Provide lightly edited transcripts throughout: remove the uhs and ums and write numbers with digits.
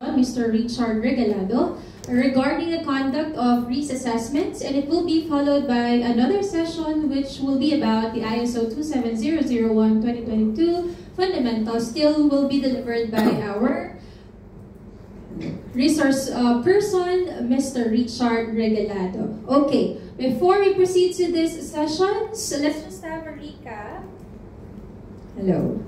Mr. Richard Regalado regarding the conduct of REIS assessments, and it will be followed by another session which will be about the ISO 27001-2022 fundamentals, still will be delivered by our resource person, Mr. Richard Regalado. Okay, before we proceed to this session, so let's just have a recap. Hello.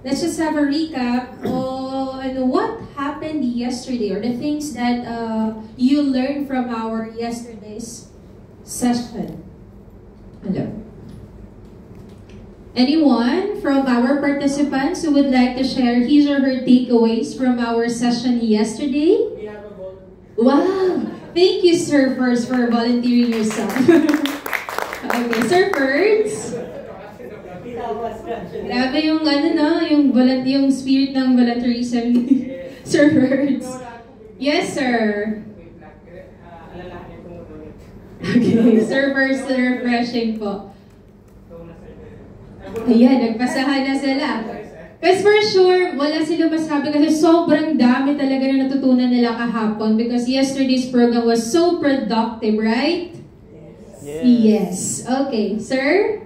Let's just have a recap on what happened yesterday, or the things that you learned from our yesterday's session. Hello. Anyone from our participants who would like to share his or her takeaways from our session yesterday? We have a vote. Wow! Thank you, Sir Ferds, for volunteering yourself. Okay, Sir Ferds. Grabe yung yung spirit ng volunteerism. Sir Ferds. Yes, sir. Okay, Sir Ferds, refreshing po. Ayan, nagpasahan na sila. Because for sure, wala silang masabi kasi sobrang dami talaga na natutunan nila kahapon because yesterday's program was so productive, right? Yes. Okay, sir?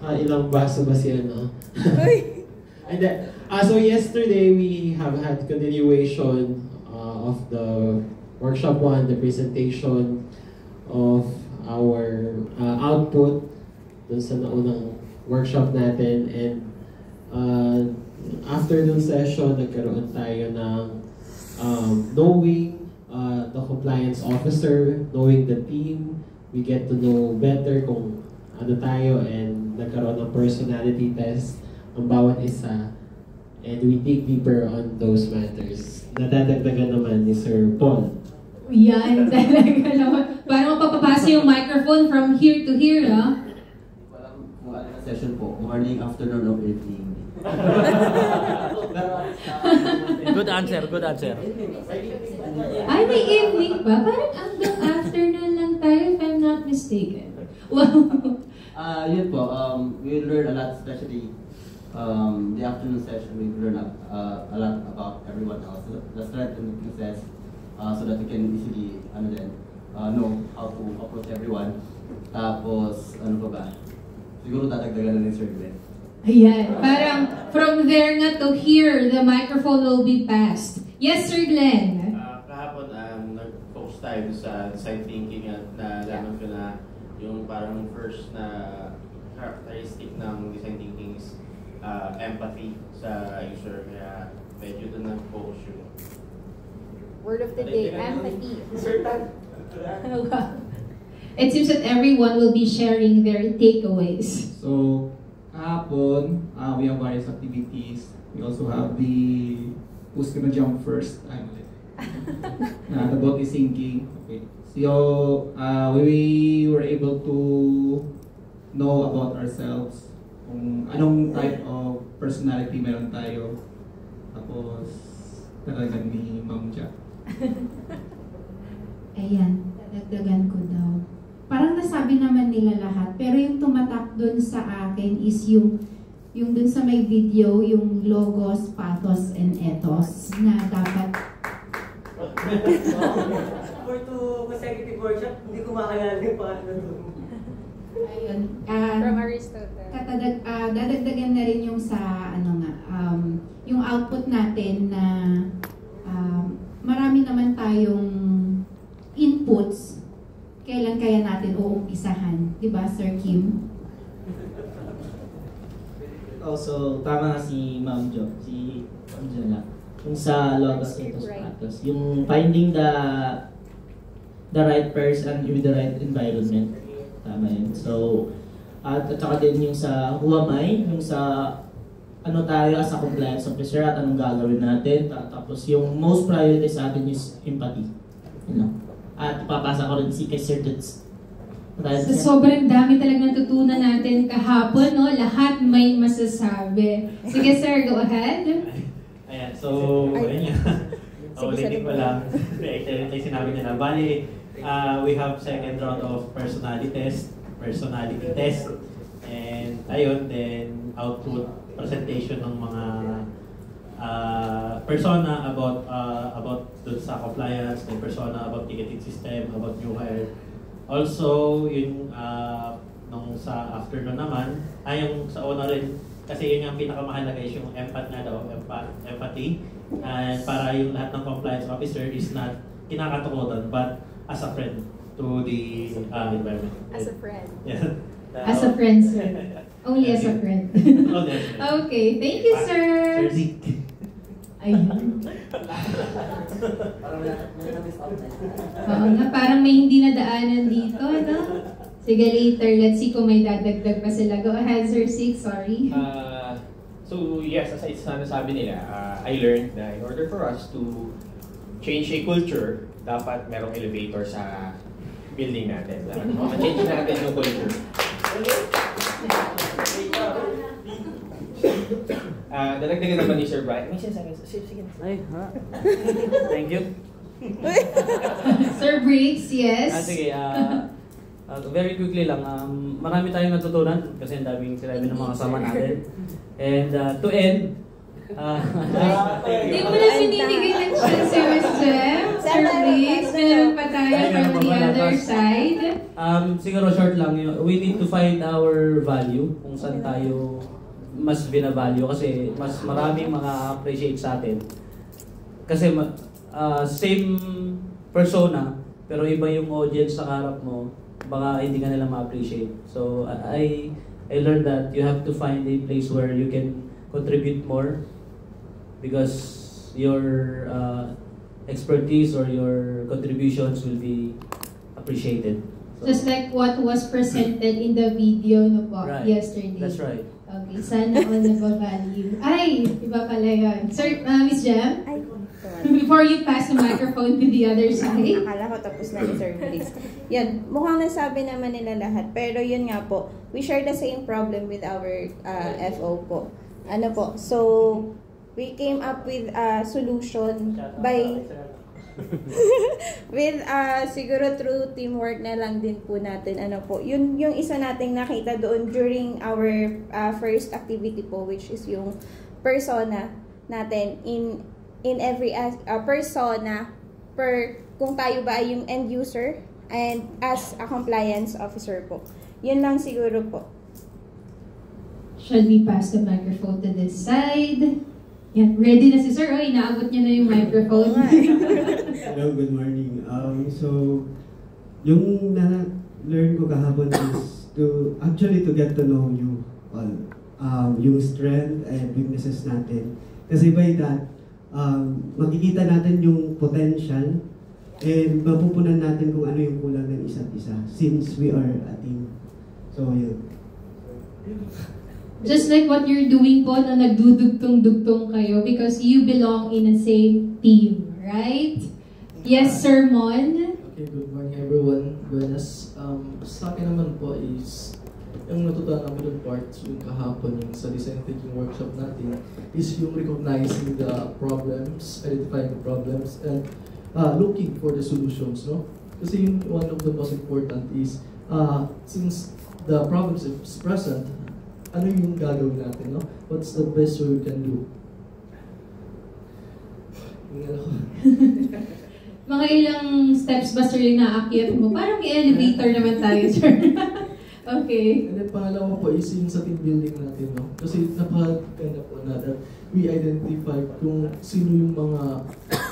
Ilang baso ba siya, no? And then, so yesterday we have had continuation of the workshop 1, the presentation of our output dun sa naunang workshop natin, and after dun session, nagkaroon tayo ng knowing the compliance officer, knowing the team, we get to know better kung ano tayo, and nagkaroon ng personality test ang bawat isa, and we dig deeper on those matters. Nadadagdagan naman ni Sir Paul. Yan, talaga naman. Parang mapapapasa yung microphone from here to here, ha? Walang session po. Morning, afternoon, or evening. Good answer, good answer. Ay, may evening ba? Parang hanggang afternoon lang tayo, if I'm not mistaken. Wow. Yun po, we learn a lot, especially the afternoon session. We learn a lot about everyone else, the strength and weaknesses, so that we can easily know how to approach everyone. Tapos, ano pa ba? Siguro tatagdagan na ni Sir Glenn. Ayan, parang from there nga to here, the microphone will be passed. Yes, Sir Glenn? Kahapon, nag-focus tayo sa design thinking at nalaman ko na yung parang first na characteristic ng design thinking is empathy sa user, kaya medyo doon nag-focus yung word of the day, empathy. It seems that everyone will be sharing their takeaways. So, kahapon, we have various activities. We also have the who's gonna jump first. The boat is sinking. Okay. So, we were able to know about ourselves, kung anong type of personality meron tayo. Tapos, talagang ni Ma'am Jack. Ayan, dadagdagan ko daw. Parang nasabi naman nila lahat, pero yung tumatak dun sa akin is yung dun sa may video, yung logos, pathos, and ethos na dapat. For two consecutive workshop, hindi ko makalala yung pangalan doon. Ayun. From Aristotle. Dadagdagan na rin yung sa, yung output natin na marami naman tayong inputs. Kailan kaya natin uumpisahan? Diba, Sir Kim? Also, tama nga si Ma'am Jo, si Angela. Yung sa logos ethos pathos, yung finding the right person with the right environment. Tama yun. So, at saka din yung sa who am I, yung sa ano tayo as a compliance officer at anong gagawin natin. Tapos yung most priority sa atin is empathy. You know? At ipapasa ko rin si kay Sir Toots. So, sobrang dami talagang natutunan natin kahapon, no? Lahat may masasabi. Sige, sir, go ahead. Ayan, so, ayun nga. Ulitin ko lang. Ito yung sinabi niya na. Bali, we have second round of personality test. And ayun, then output presentation ng mga persona about dun sa compliance, may persona about ticketing system, about new hire. Also, yung nung sa afternoon naman, yung sa una rin, kasi yun yung pinakamahalaga is yung empathy. And para yung lahat ng compliance officer is not kinakatakutan, but as a friend to the environment. As a friend. Yeah. As a friend, sir. Only as a friend. Okay, thank you, sir. Sir Zeke. Ayun. Oo nga, parang may hindi nadaanan dito, no? Sige, later. Let's see kung may dadagdag pa sila. Go ahead, Sir Zeke. Sorry. So yes, as nasabi nila, I learned na in order for us to change a culture, dapat merong elevator sa building natin. Ma-change natin yung culture. Dadagdagan naman ni Sir Brian. May sinasabi. Sige. Thank you. Sir Briggs, yes. Sige, very quickly lang, marami tayong natutunan kasi ang daming sinabi ng mga kasama natin. And to end, hindi mo na sinibigay ng chance, Sir Jem. Sir Briggs, meron pa tayo from the other side. Siguro short lang, we need to find our value, kung saan tayo mas binavalue kasi mas maraming mga-appreciate sa atin. Kasi same persona, pero iba yung audience sa harap mo, baka hindi ka nila ma-appreciate. So I learned that you have to find a place where you can contribute more because your expertise or your contributions will be appreciated. So, just like what was presented in the video no po, yesterday. That's right. Okay, sana all nag-value. Ay, iba pala yun. Sir, Miss Jem? Before you pass the microphone to the other side. Akala ko tapos na ni Sir Briggs. Yan, mukhang nasabi naman nila lahat. Pero yun nga po, we share the same problem with our FO po. Ano po, so we came up with a solution by with siguro through teamwork na lang din po natin. Ano po, yun yung isa nating nakita doon during our first activity po, which is yung persona natin in every persona per kung tayo ba ay yung end user and as a compliance officer po. Yun lang siguro po. Shall we pass the microphone to this side? Yan, ready na si Sir. Oh, inaabot niya na yung microphone. Hello, good morning. So, yung na-learn ko kahapon is to get to know you all. Yung strength and weaknesses natin. Kasi by that, makikita natin yung potential and mapupunan natin kung ano yung kulang ng isa't isa since we are a team. So, yun. Just like what you're doing po na nagdudugtong-dugtong kayo because you belong in the same team, right? Yes, Sir Mon? Okay, good morning everyone. Buenas. Sa akin naman po is yung natutunan namin yung parts yung kahapon yung sa design thinking workshop natin is yung recognizing the problems, identifying the problems, and looking for the solutions, no? Kasi yung one of the most important is since the problems is present, ano yung gagawin natin, no? What's the best way we can do? Mga ilang steps ba, Sir, yung naakyat mo? Parang elevator naman tayo, Sir. Okay. And then pangalawa po is yung sa team building natin, no? Kasi napakaganda po na that we identify kung sino yung mga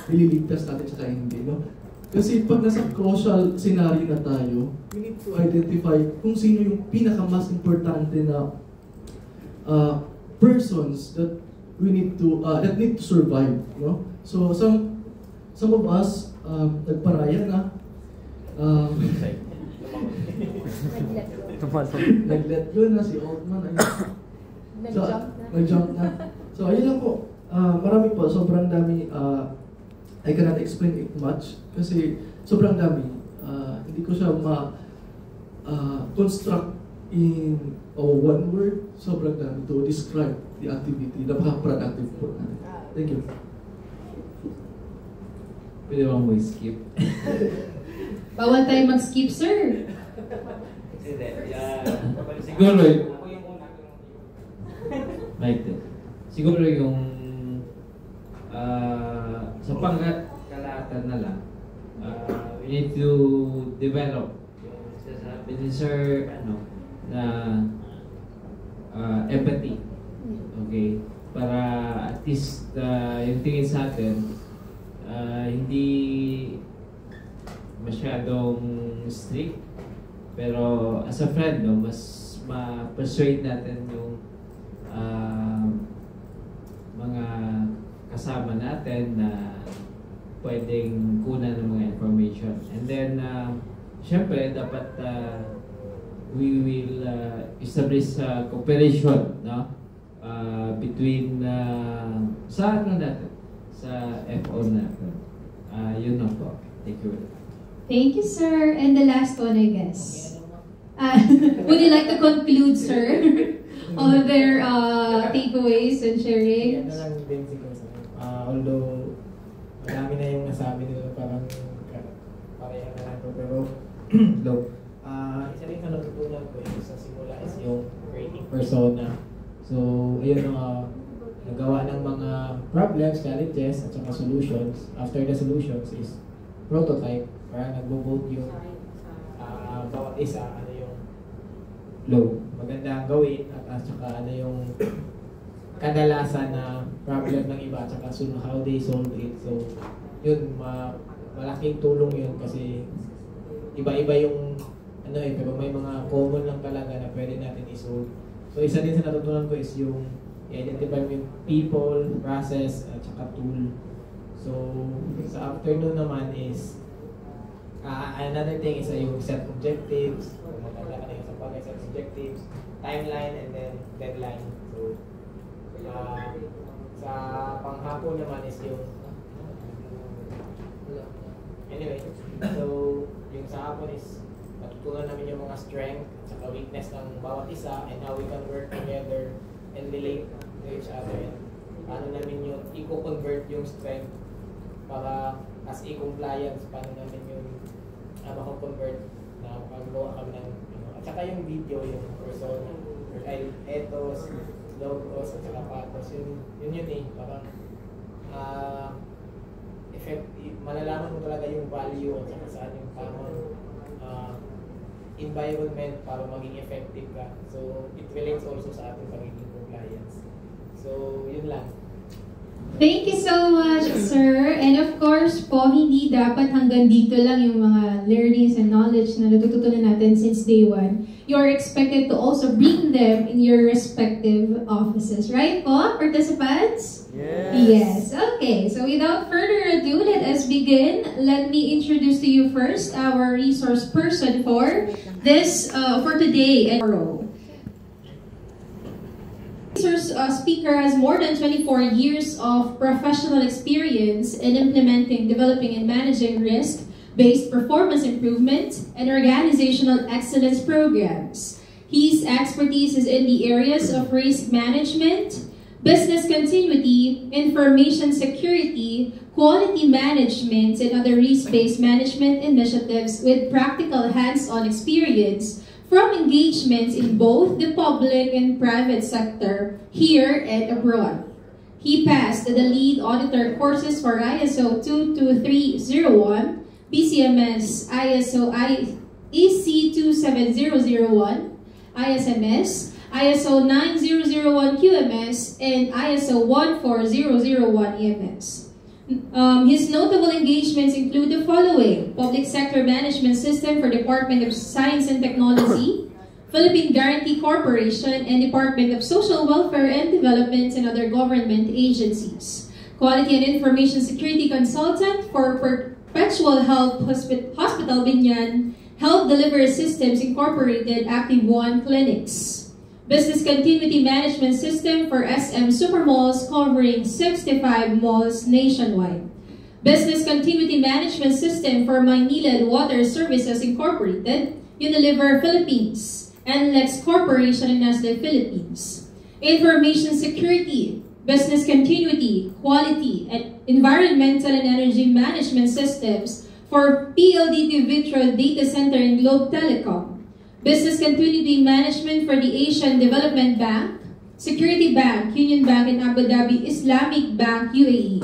nililigtas natin sa hindi, no? Kasi pag nasa crucial scenario na tayo, we need to identify kung sino yung pinaka-mas importante na persons that we need to that need to survive, no? So some of us nagparaya na nag-let go na si Altman, nag-jump na. So ayun lang po, marami po, sobrang dami, I cannot explain it much kasi sobrang dami, hindi ko siya construct in one word, sobrang dami to describe the activity, napaka-productive po natin. Thank you. Pwede bang mo skip? Bawal tayo mag-skip, sir. Siguro siguro yung sa pangkalahatan na lang, we need to develop yung sasabi ni Sir, na empathy. Okay? Para at least yung tingin sa atin, hindi masyadong strict, pero as a friend, mas ma-persuade natin yung mga kasama natin na pwedeng kunan ng mga information. And then, syempre, dapat we will establish cooperation, no? Between sa natin, sa FO natin. Yun na po. Thank you. Thank you, sir. And the last one, I guess. Would you like to conclude, sir, all their takeaways and sharing? Ano lang din siguro sa although marami na yung nasabi nila, parang pareha na lang ko, pero isa rin na natutunan ko sa simula is yung creating persona. So, ayun nagawa ng mga problems, challenges, at saka solutions. After the solutions is prototype, parang nagbo-vote yung bawat isa, ano yung maganda ang gawin, at saka ano yung kadalasan na problem ng iba, at saka how they solve it. So, yun, malaking tulong yun kasi iba-iba yung pero may mga common lang talaga na pwede natin i-solve. So, isa din sa natutunan ko is yung i-identify mo yung people, process, at saka tool. So, sa afternoon naman is another thing is yung set objectives. Maganda ka na yung sa set objectives, timeline, and then deadline. So, sa panghapon naman is yung anyway, so yung sa hapon is natutunan namin yung mga strength at saka weakness ng bawat isa and how we can work together and relate to each other, and paano namin yung i-convert yung strength para as e-compliance, paano namin yung mako-convert na makagawa kami ng at saka yung video, yung persona, ethos, logos, at saka pathos, yun parang malalaman mo talaga yung value at saka saan yung tamang environment para maging effective ka. So, it relates also sa ating pagiging compliance. So, yun lang. Thank you so much, sir. And of course po, hindi dapat hanggang dito lang yung mga learnings and knowledge na natututunan natin since day one. You're expected to also bring them in your respective offices. Right po, participants? Yes. Okay, so without further ado, let us begin. Let me introduce to you first our resource person for this, for today and tomorrow. Resource speaker has more than 24 years of professional experience in implementing, developing, and managing risk-based performance improvement and organizational excellence programs. His expertise is in the areas of risk management, business continuity, information security, quality management, and other risk-based management initiatives with practical hands-on experience from engagements in both the public and private sector, here and abroad. He passed the lead auditor courses for ISO 22301, BCMS, ISO EC 27001, ISMS, ISO 9001 QMS, and ISO 14001 EMS. His notable engagements include the following: Public Sector Management System for Department of Science and Technology, Philippine Guarantee Corporation, and Department of Social Welfare and Development and other government agencies. Quality and Information Security Consultant for Perpetual Health Hospital Binyan Health Delivery Systems Incorporated Active One Clinics. Business Continuity Management System for SM Supermalls covering 65 malls nationwide. Business Continuity Management System for Maynilad Water Services Incorporated, Unilever Philippines, and Lex Corporation in Nestle Philippines. Information Security, Business Continuity, Quality, and Environmental and Energy Management Systems for PLDT Vitro Data Center in Globe Telecom. Business Continuity Management for the Asian Development Bank, Security Bank, Union Bank, and Abu Dhabi Islamic Bank, UAE.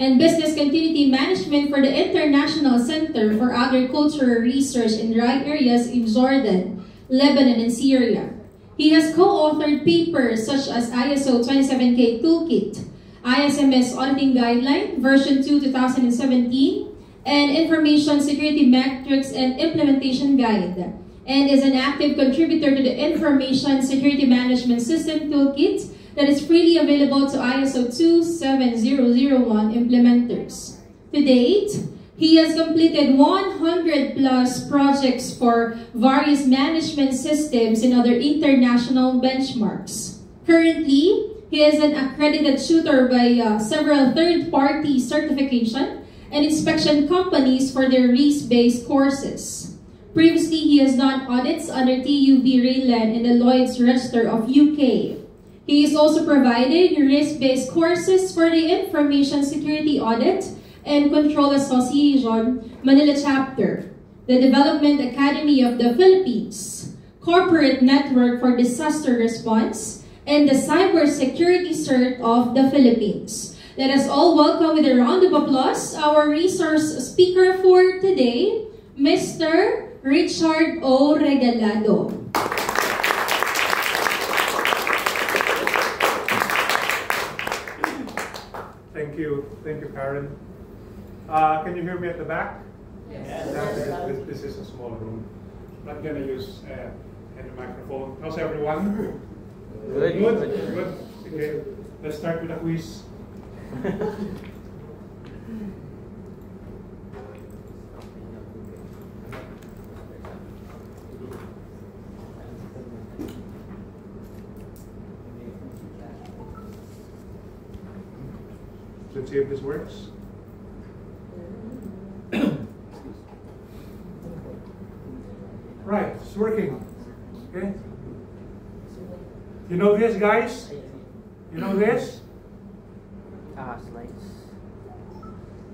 and Business Continuity Management for the International Center for Agricultural Research in dry areas in Jordan, Lebanon, and Syria. He has co-authored papers such as ISO 27K Toolkit, ISMS Auditing Guideline, version 2, 2017, and Information Security Metrics and Implementation Guide, and is an active contributor to the Information Security Management System Toolkit that is freely available to ISO 27001 implementers. To date, he has completed 100 plus projects for various management systems and other international benchmarks. Currently, he is an accredited tutor by several third-party certification and inspection companies for their RIS-based courses. Previously, he has done audits under TUV Rayland and the Lloyd's Register of UK. He has also provided RIS-based courses for the Information Security Audit and Control Association, Manila Chapter, the Development Academy of the Philippines, Corporate Network for Disaster Response, and the Cybersecurity Cert of the Philippines. Let us all welcome with a round of applause our resource speaker for today, Mr. Richard O. Regalado. Thank you, Karen. Can you hear me at the back? Yes. This is a small room. I'm not gonna use any microphone. How's everyone? Good. Okay, let's start with a quiz. Let's see if this works. Right, it's working. Okay. You know this, guys? You know this? Slides.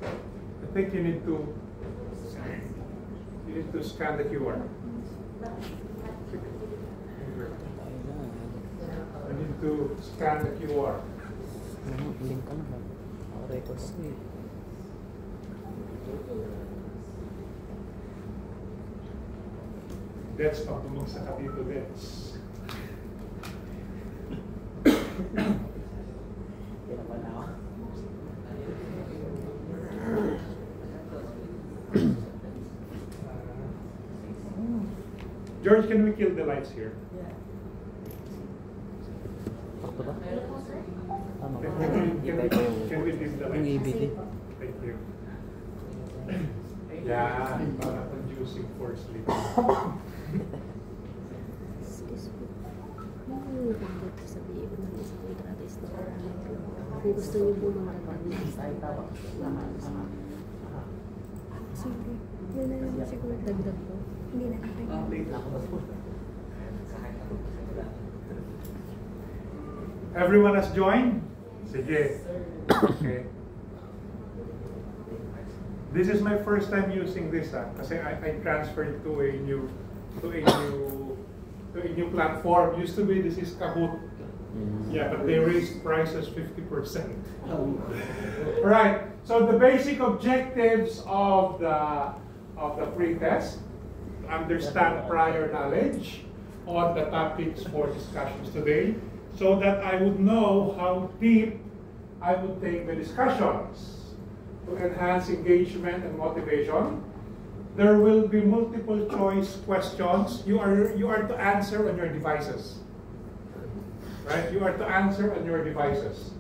I think you need to scan the QR. I need to scan the QR. That's pag bumagsak ka dito, that's. George, can we kill the lights here? Can we dim the lights? Thank you. Yeah, para conducing for sleep. Kung gusto niyo po mga sige, yun na lang siguro dagdag po. Hindi na Everyone has joined? Sige. Okay. This is my first time using this kasi I transferred to a new platform. Used to be this is Kahoot. Yeah, but they raised prices 50%. Right. So the basic objectives of the pre-test: understand prior knowledge on the topics for discussions today, so that I would know how deep I would take the discussions to enhance engagement and motivation. There will be multiple choice questions. You are to answer on your devices. Right? You are to answer on your devices.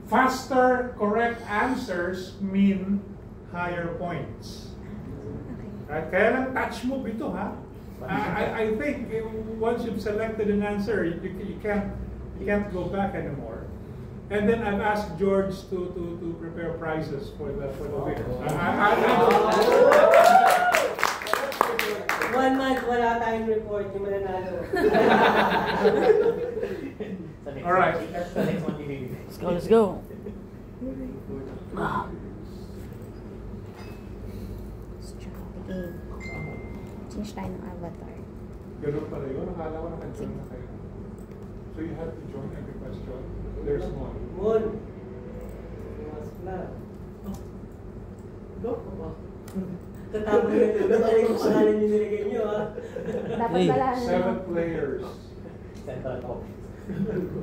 Faster, correct answers mean higher points. Right? Kaya lang touch move ito, ha? I think once you've selected an answer, you can't go back anymore. And then I've asked George to prepare prizes for the winners. 1 month, wala tayong report, yung mananalo. All right. Let's go. Change tayo ng avatar. Ganun pala yun. Nakala ko naka-join na kayo. So you have to join every question. There's one. Go. Tatapos na ito. Ano yung pangalan yung nilagay nyo, ha? Dapat malahan. 7 players.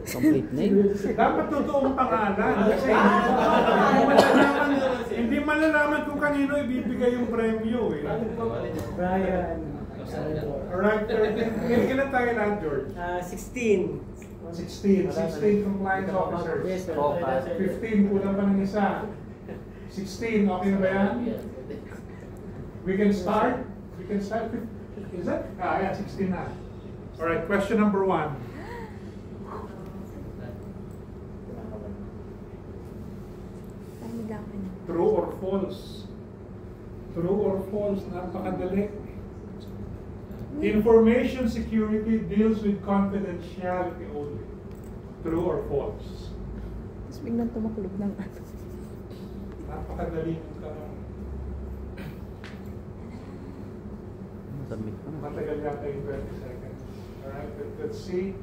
Complete name? Dapat totoong pangalan. Kasi hindi malalaman kung kanino ibibigay yung premyo. Brian. Alright, kailan tayo lang, George? 16. 16 compliance officers. Yes, sir. 15, kulang pa ng isa. 16, okay na ba yan? We can start? We can start? Is that? Yeah, 16 na. Alright, question number 1. True or false? True or false? Napakadali. Information security deals with confidentiality only. True or false? Tapos biglang tumakulog ng ano. Napakadali yung tanong. Matagal yata yung 20 seconds. Alright, let's see.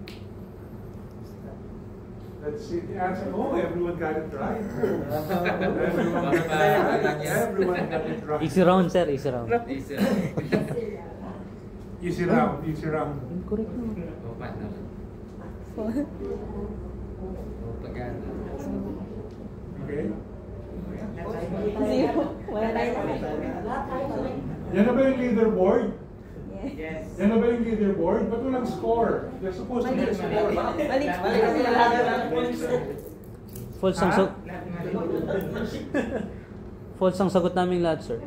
Let's see the answer. Oh, everyone got it right. Everyone got it right. Easy round, sir. Easy round. Easy round. Easy round. Incorrect naman. Okay. Zero. Wala tayo. Yan na ba yung leaderboard? Yes. Yan na ba yung leaderboard? Ba't walang score? You're supposed to get a score. False ang sagot. False ang sagot naming lahat, sir.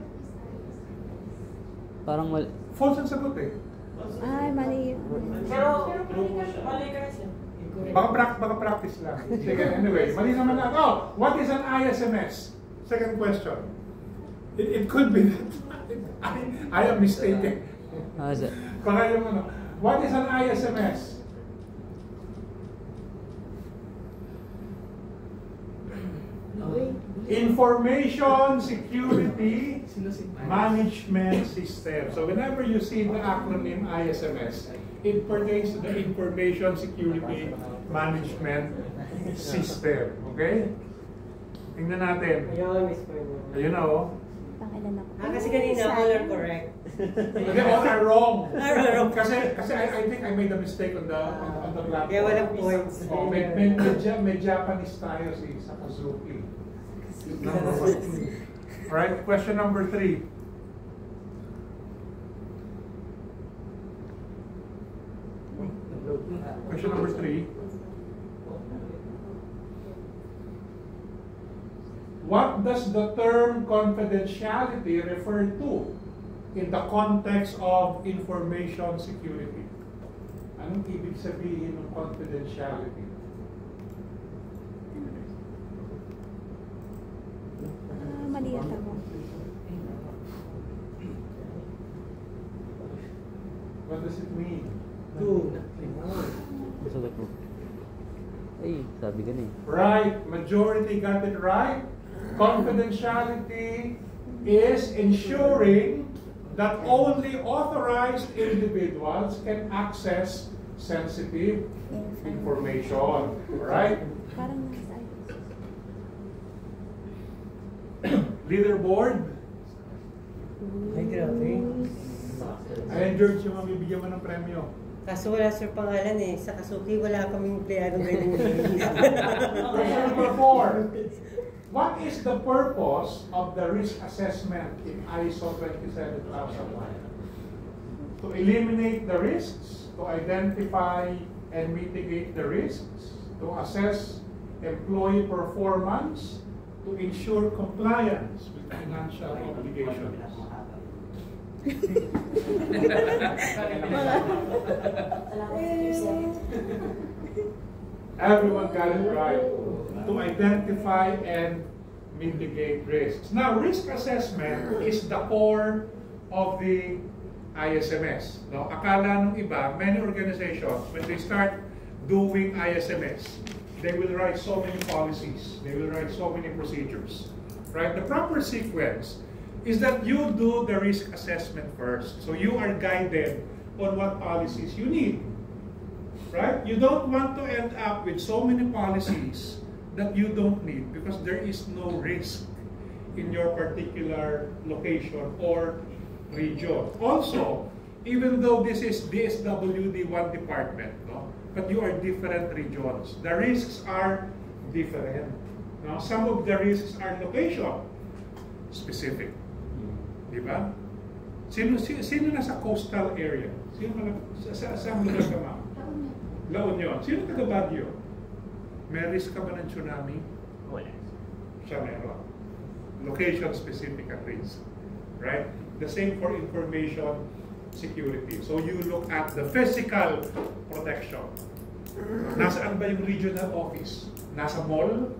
Parang mal... False ang sagot eh. Ay, mali. Pero mali ka siya. Baka practice lang. Sige, anyway, mali naman na. Oh, what is an ISMS? Second question. It could be that I am mistaken. Baka yung ano. What is an ISMS? Information Security Management System. So whenever you see the acronym ISMS, it pertains to the Information Security Management System. Okay? Tingnan natin. Ayun na oh. Kasi kanina, all are correct. Hindi, all are wrong. Kasi I think I made a mistake on the platform. Kaya walang points. Oh, may Japanese tayo si Sakazuki. Number 1. Alright, question number 3. Question number 3. What does the term confidentiality refer to in the context of information security? Anong ibig sabihin ng confidentiality? Mali yata mo. What does it mean? Sagot mo. Ay, sabi ka na eh. Right, majority got it right. Confidentiality is ensuring that only authorized individuals can access sensitive information. Right? Leaderboard. Ay, grabe. Ayan, George, yung mabibigyan mo ng premyo. Kaso wala sir pangalan eh. Sa Kasuki, wala kaming empleyadong ganyan. Question number 4. What is the purpose of the risk assessment in ISO 27001? To eliminate the risks, to identify and mitigate the risks, to assess employee performance, to ensure compliance with financial obligations. Everyone got it right. To identify and mitigate risks. Now, risk assessment is the core of the ISMS. Now, akala ng iba, many organizations, when they start doing ISMS, they will write so many policies, they will write so many procedures. Right? The proper sequence is that you do the risk assessment first. So you are guided on what policies you need. Right? You don't want to end up with so many policies that you don't need because there is no risk in your particular location or region. Also, even though this is DSWD one department, no? But you are different regions. The risks are different. No? Some of the risks are location specific. Di ba? Sino nasa coastal area? Saan lugar ka, ma'am? La Union. Sino taga Baguio? May risk ka ba ng tsunami? Wala. Siya meron. Location specific at risk. Right? The same for information security. So you look at the physical protection. Nasaan ba yung regional office? Nasa mall?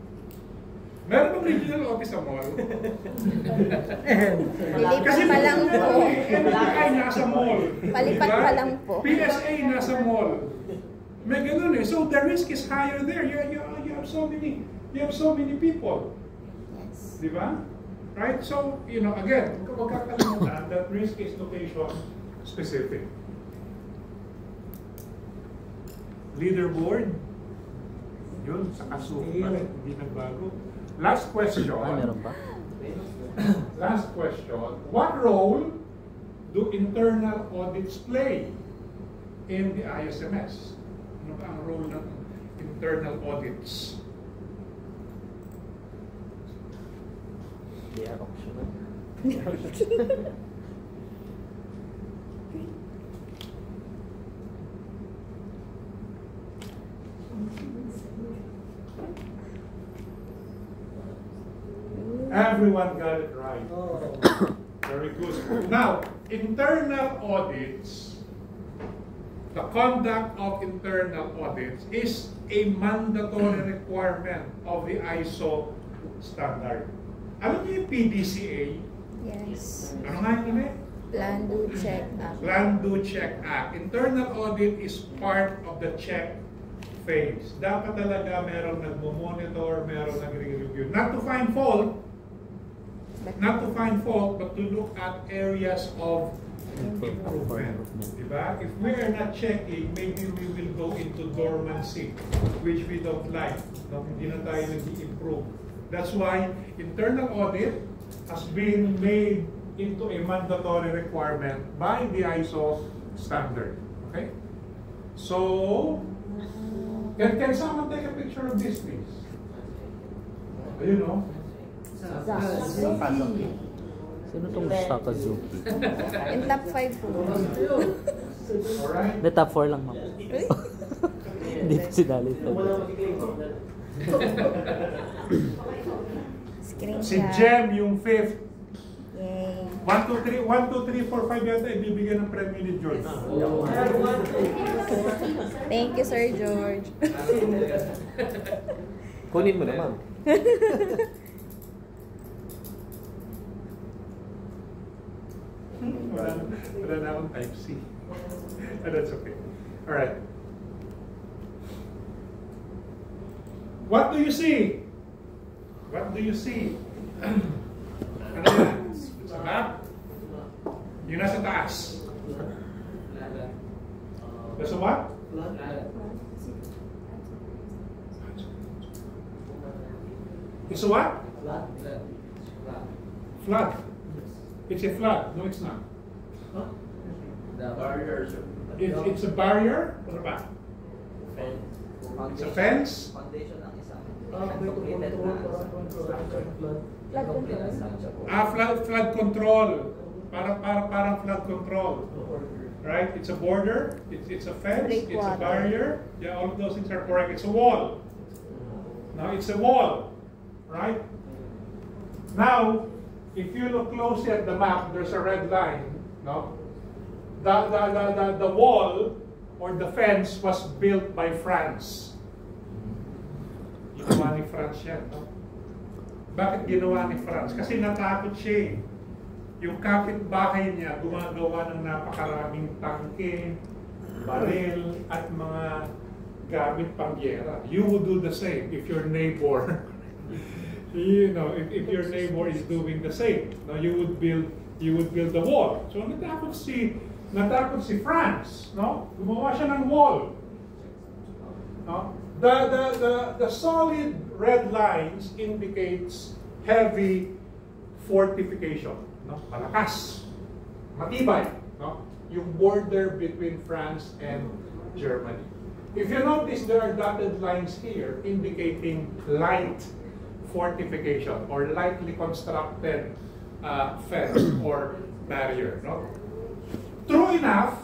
Meron bang regional office sa mall? Kasi pa lang po. NBI nasa mall. Palipat pa lang po. PSA nasa mall. May ganun eh. So the risk is higher there. You have so many people. Yes. Di ba? Right? So, again, huwag kakalimutan that risk is location specific. Leaderboard. Yun, sa kaso pa rin, hindi nagbago. Last question. Last question. What role do internal audits play in the ISMS? Ano ba ang role ng internal audits? They are optional. Everyone got it right. Very good. Now, internal audits, the conduct of internal audits is a mandatory requirement of the ISO standard. Alam niyo yung PDCA? Yes. Ano nga yun eh? Plan, do, check, act. Plan, do, check, act. Internal audit is part of the check phase. Dapat talaga merong nagmo-monitor, merong nagre-review. Not to find fault, but to look at areas of improvement. Diba? If we are not checking, maybe we will go into dormancy, which we don't like. No? Hindi na tayo nag-improve. That's why internal audit has been made into a mandatory requirement by the ISO standard. Okay? So, can someone take a picture of this, please? Ayun, no? Sakazuki. Sino tong Sakazuki? In top 5 po. Alright. The top 4 lang, ma'am. Hindi pa si Dalit. Si Jem yung 5th. Yay. 1, 2, 3, 4, 5 yata ibibigyan ng premyo ni George. Thank you, Sir George. Kunin mo na, ma'am. Wala na akong type C. That's okay. Alright. What do you see? What do you see? Ano yan? Sa map? Yung nasa taas. Nasa what? It's a what? Flood. It's a flood. No, it's not. The barriers. It's a barrier? Ano ba? It's a fence? Flood control. Parang flood control. Right? It's a border, it's a fence, it's a barrier. Yeah, all of those things are correct. It's a wall. Now, it's a wall. Right? Now, if you look closely at the map, there's a red line. No? The wall or the fence was built by France. Ginawa ni France yan, no? Bakit ginawa ni France? Kasi natakot siya eh. Yung kapitbahay niya gumagawa ng napakaraming tangke, baril, at mga gamit pangyera. You would do the same if your neighbor, if your neighbor is doing the same. No, you would build the wall. So natakot si France, no? Gumawa siya ng wall. No? The solid red lines indicates heavy fortification. No? Malakas. Matibay. No? Yung border between France and Germany. If you notice, there are dotted lines here indicating light fortification or lightly constructed fence or barrier. No? True enough,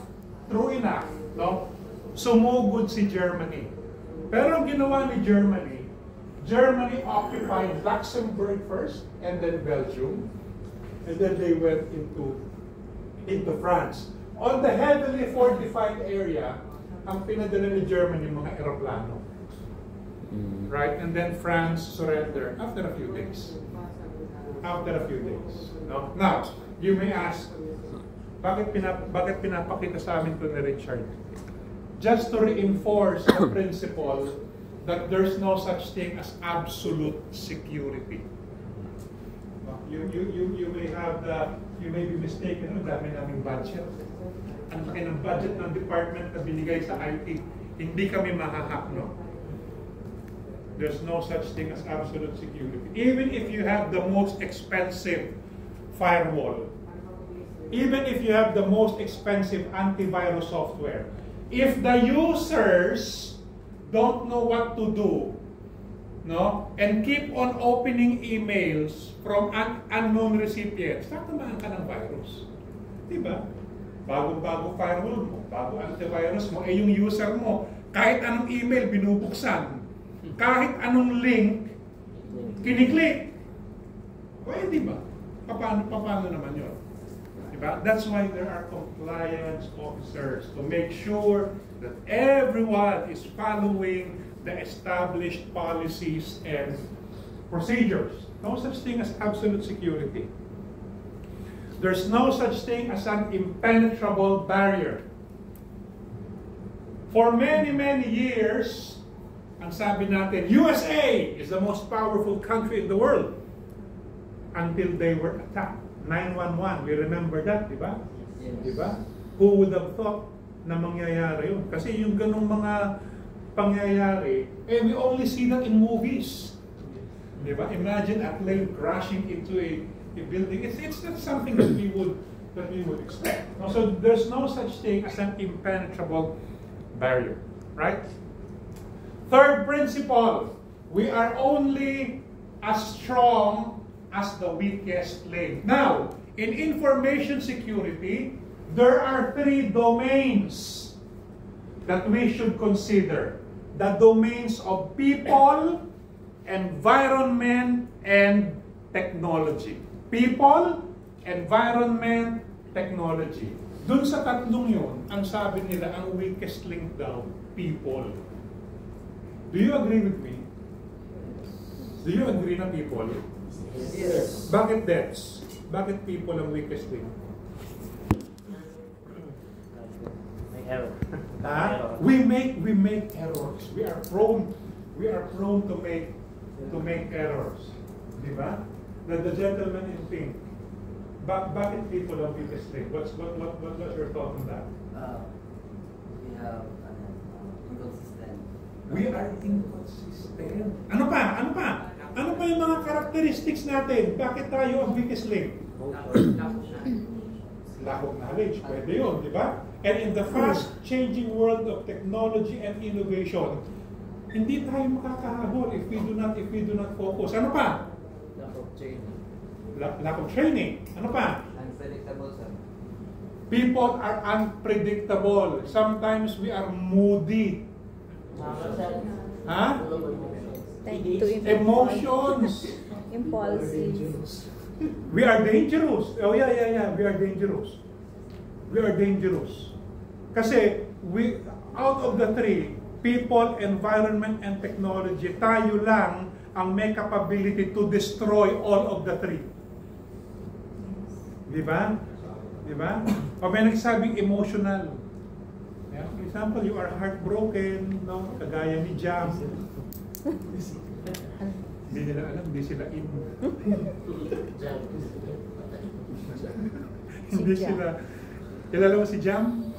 no? Sumugod si Germany. Pero ang ginawa ni Germany occupied Luxembourg first, and then Belgium, and then they went into France. On the heavily fortified area, ang pinadala ni Germany mga eroplano. Right? And then France surrendered after a few days. No? Now, you may ask, bakit pinapakita sa amin ito ni Richard? Just to reinforce the principle that there's no such thing as absolute security. You may be mistaken, ang dami naming budget. Ang laki ng budget ng department na binigay sa IT, hindi kami mahahack, no? There's no such thing as absolute security. Even if you have the most expensive firewall, even if you have the most expensive antivirus software, if the users don't know what to do, no, and keep on opening emails from unknown recipients, tatamaan ka ng virus. Diba? Bago firewall mo, bago antivirus mo, yung user mo, kahit anong email binubuksan, kahit anong link, kiniklik. Pwede ba? Paano naman yun? Diba? That's why there are compliance officers to make sure that everyone is following the established policies and procedures. No such thing as absolute security. There's no such thing as an impenetrable barrier. For many, many years, ang sabi natin, USA is the most powerful country in the world. Until they were attacked. 9/11, we remember that, di ba? Yes. Di ba? Who would have thought na mangyayari yun? Kasi yung ganong mga pangyayari, we only see that in movies. Di ba? Imagine a plane crashing into a building. It's not something that we would expect. So there's no such thing as an impenetrable barrier, right? Third principle, we are only as strong as the weakest link. Now, in information security, there are 3 domains that we should consider. The domains of people, environment, and technology. People, environment, technology. Dun sa tatlong yun, ang sabi nila, ang weakest link daw, people. Do you agree with me? Do you agree na people? Yes. Bakit that's? Bakit people ang weakest link? May error. We make errors. We are prone to make errors. Di ba? The gentleman in pink. Bakit people ang weakest link? What's your thought on that? We have inconsistent. We are inconsistent. Ano pa? Ano pa yung mga characteristics natin? Bakit tayo ang weakest link? Lack of knowledge. Pwede yun, di ba? And in the fast-changing world of technology and innovation, hindi tayo makakahabol if we do not focus. Ano pa? Lack of training. Ano pa? Unpredictable, sir. People are unpredictable. Sometimes we are moody. Huh? Emotions. Impulsive. We are dangerous. Oh yeah. We are dangerous. We are dangerous. Kasi out of the 3, people, environment, and technology, tayo lang ang may capability to destroy all of the 3. Di ba? Di ba? O may nagsabing emotional. Yeah, for example, you are heartbroken, no? Kagaya ni Jam. Hindi nila alam, hindi sila in. Hindi sila. Kilala mo si Jam?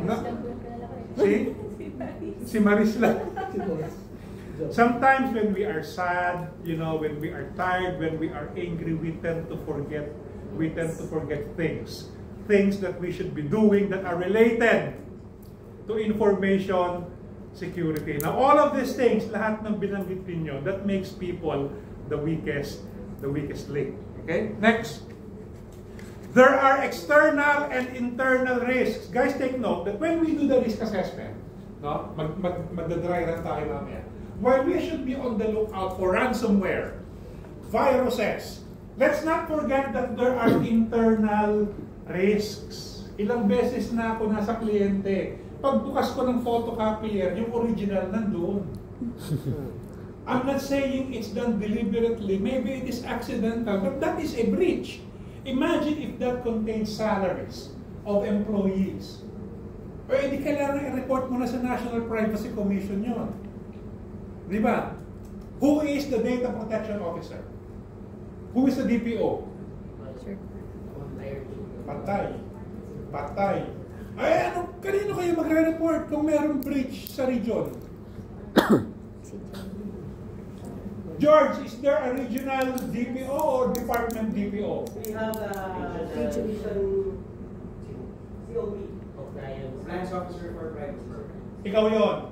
No? Si? Si Maris lang. Sometimes when we are sad, you know, when we are tired, when we are angry, we tend to forget things. Things that we should be doing that are related to information security. Now, all of these things, lahat ng binanggit ninyo, that makes people the weakest link. Okay? Next. There are external and internal risks. Guys, take note that when we do the risk assessment, no, magdadry run tayo mamaya, while we should be on the lookout for ransomware, viruses, let's not forget that there are internal risks. Ilang beses na ako nasa kliyente, pagbukas ko ng photocopier, yung original nandun. I'm not saying it's done deliberately. Maybe it is accidental, but that is a breach. Imagine if that contains salaries of employees. O edi kailangan i-report mo na sa National Privacy Commission yun. Di ba? Who is the data protection officer? Who is the DPO? Patay. Ay, kanino kayo magre-report kung mayroong breach sa region? George, is there a regional DPO or department DPO? We have a region COP, Compliance Officer for Private Program. Ikaw yun?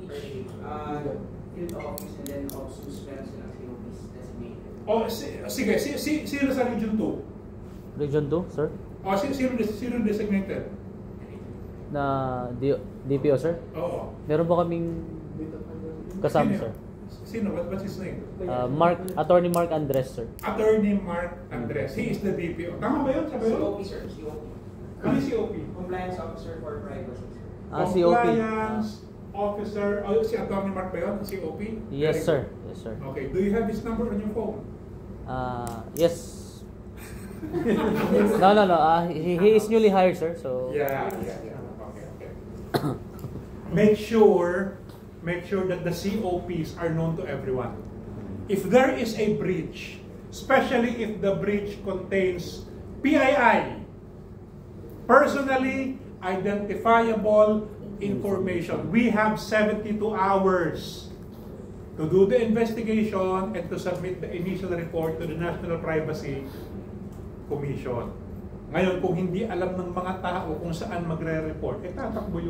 Each field office and then also meron silang COPs designated. Oh, sige, sino sa Region 2? Region 2, sir? Oh, sino designated? Na DPO, sir? Oo. Meron po kaming kasama, sir. Sino? What's his name? Attorney Mark Andres, sir. Attorney Mark Andres. He is the DPO. Tama ba yun? Sabi yun? COP, sir. COP. Ano yung COP? Compliance Officer for Privacy. Compliance Officer. Oh, si Attorney Mark ba yun? COP? Yes, sir. Yes, sir. Okay. Do you have his number on your phone? Yes. No. He is newly hired, sir. So. Yeah. Okay. Make sure that the COPs are known to everyone. If there is a breach, especially if the breach contains PII, personally identifiable information, we have 72 hours to do the investigation and to submit the initial report to the National Privacy Commission. Ngayon, kung hindi alam ng mga tao kung saan magre-report, tatakbo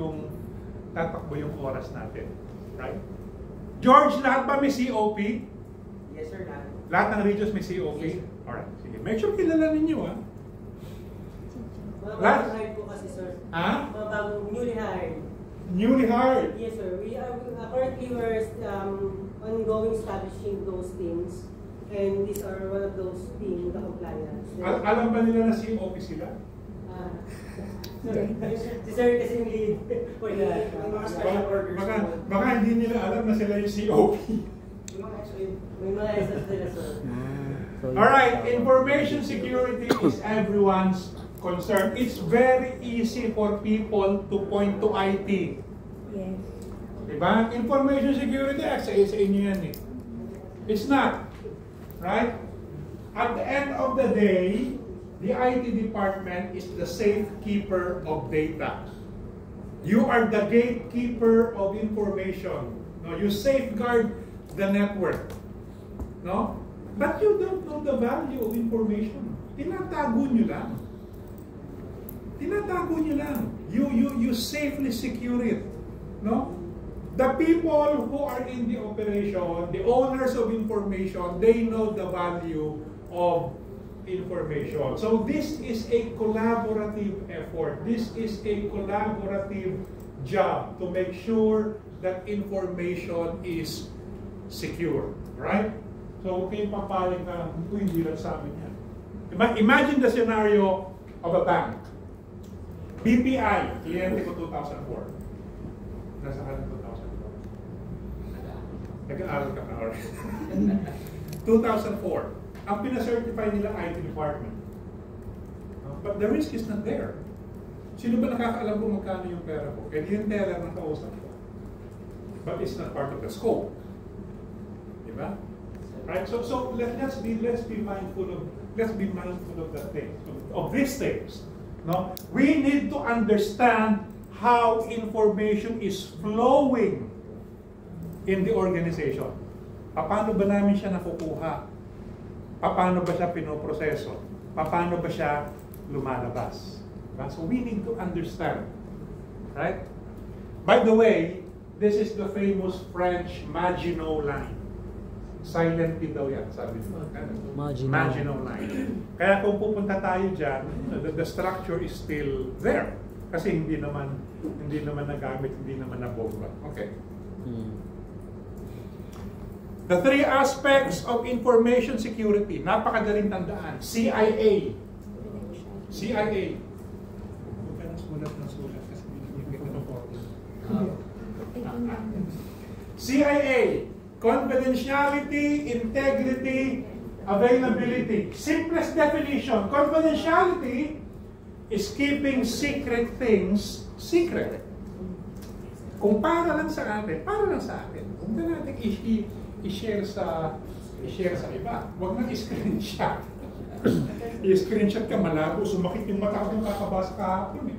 yung oras natin. Right? George, lahat ba may COP? Yes, sir. Lahat ng regions may COP? Yes, alright, sige. Make sure kilala ninyo, ha? Mga bagong hired po kasi, sir. Ha? Mga bagong newly hired. Newly hired? Yes, sir. We are currently we're ongoing establishing those teams. And these are one of those teams, the compliance. Alam ba nila na COP sila? Si sir kasi yung lead. Baka hindi nila alam na sila yung COP. May mga SS nila, sir. Alright, information security is everyone's concern. It's very easy for people to point to IT. Yes. Diba? Information security, sa inyo yan eh. It's not. Right? At the end of the day, the IT department is the safekeeper of data. You are the gatekeeper of information. No, you safeguard the network. No? But you don't know the value of information. Tinatago nyo lang. You safely secure it. No? The people who are in the operation, the owners of information, they know the value of information. So this is a collaborative effort. This is a collaborative job to make sure that information is secure. Right? So okay, papaling na, hindi lang sa amin yan. Imagine the scenario of a bank. BPI, kliyente ko 2004. Nasa ka ng 2004. Nag-aaral ka na already. 2004. Ang pina-certify nila IT department. But the risk is not there. Sino ba nakakaalam kung magkano yung pera ko? Eh, yung teller na kausap ko. But it's not part of the scope. Diba? Right? So let's be mindful of that thing. Of these things. No? We need to understand how information is flowing in the organization. Paano ba namin siya nakukuha? Paano ba siya pinoproseso? Paano ba siya lumalabas? So we need to understand. Right? By the way, this is the famous French Maginot Line. Silent P daw yan, sabi mo. Maginot Line. Kaya kung pupunta tayo dyan, the structure is still there. Kasi hindi naman nagamit, hindi naman nabomba. Okay. The three aspects of information security. Napakadaling tandaan. CIA. CIA. Huwag ka ng sulat kasi hindi ko CIA. Confidentiality, integrity, availability. Simplest definition. Confidentiality is keeping secret things secret. Kung para lang sa atin, para lang sa atin. Huwag na natin i-share sa iba. Huwag na i-screenshot. I-screenshot ka, malabo, sumakit yung mata kung kakabasa kahapon.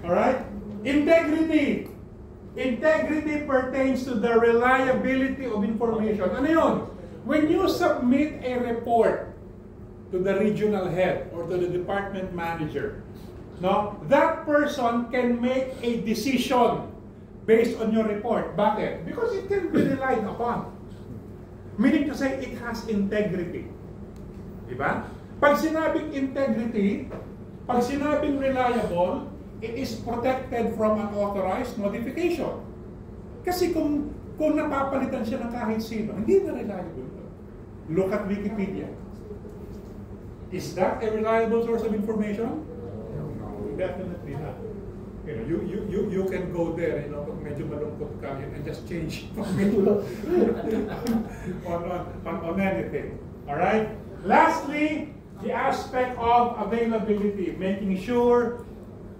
Alright? Integrity. Integrity pertains to the reliability of information. Ano yun? When you submit a report to the regional head or to the department manager, no, that person can make a decision based on your report. Bakit? Because it can be relied upon. Meaning to say, it has integrity. Diba? Pag sinabing integrity, pag sinabing reliable, it is protected from unauthorized modification. Kasi kung napapalitan siya ng kahit sino, hindi na reliable. Look at Wikipedia. Is that a reliable source of information? Definitely not. You can go there, pag medyo malungkot ka, and just change on anything. Alright? Lastly, the aspect of availability, making sure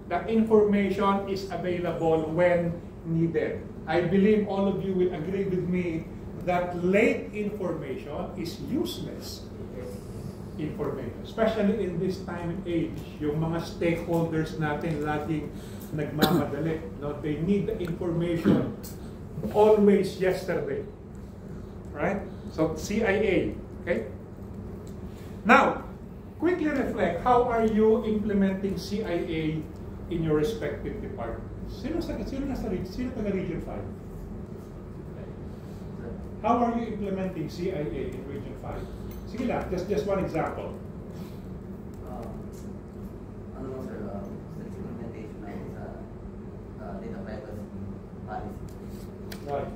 that information is available when needed. I believe all of you will agree with me that late information is useless information. Especially in this time and age, yung mga stakeholders natin laging nagmamadali. No? They need the information always yesterday. Right? So, CIA. Okay? Now, quickly reflect, how are you implementing CIA in your respective departments? Sino taga Region 5? How are you implementing CIA in Region 5? Sige lang, just one example. Implementation of data privacy policy. Right.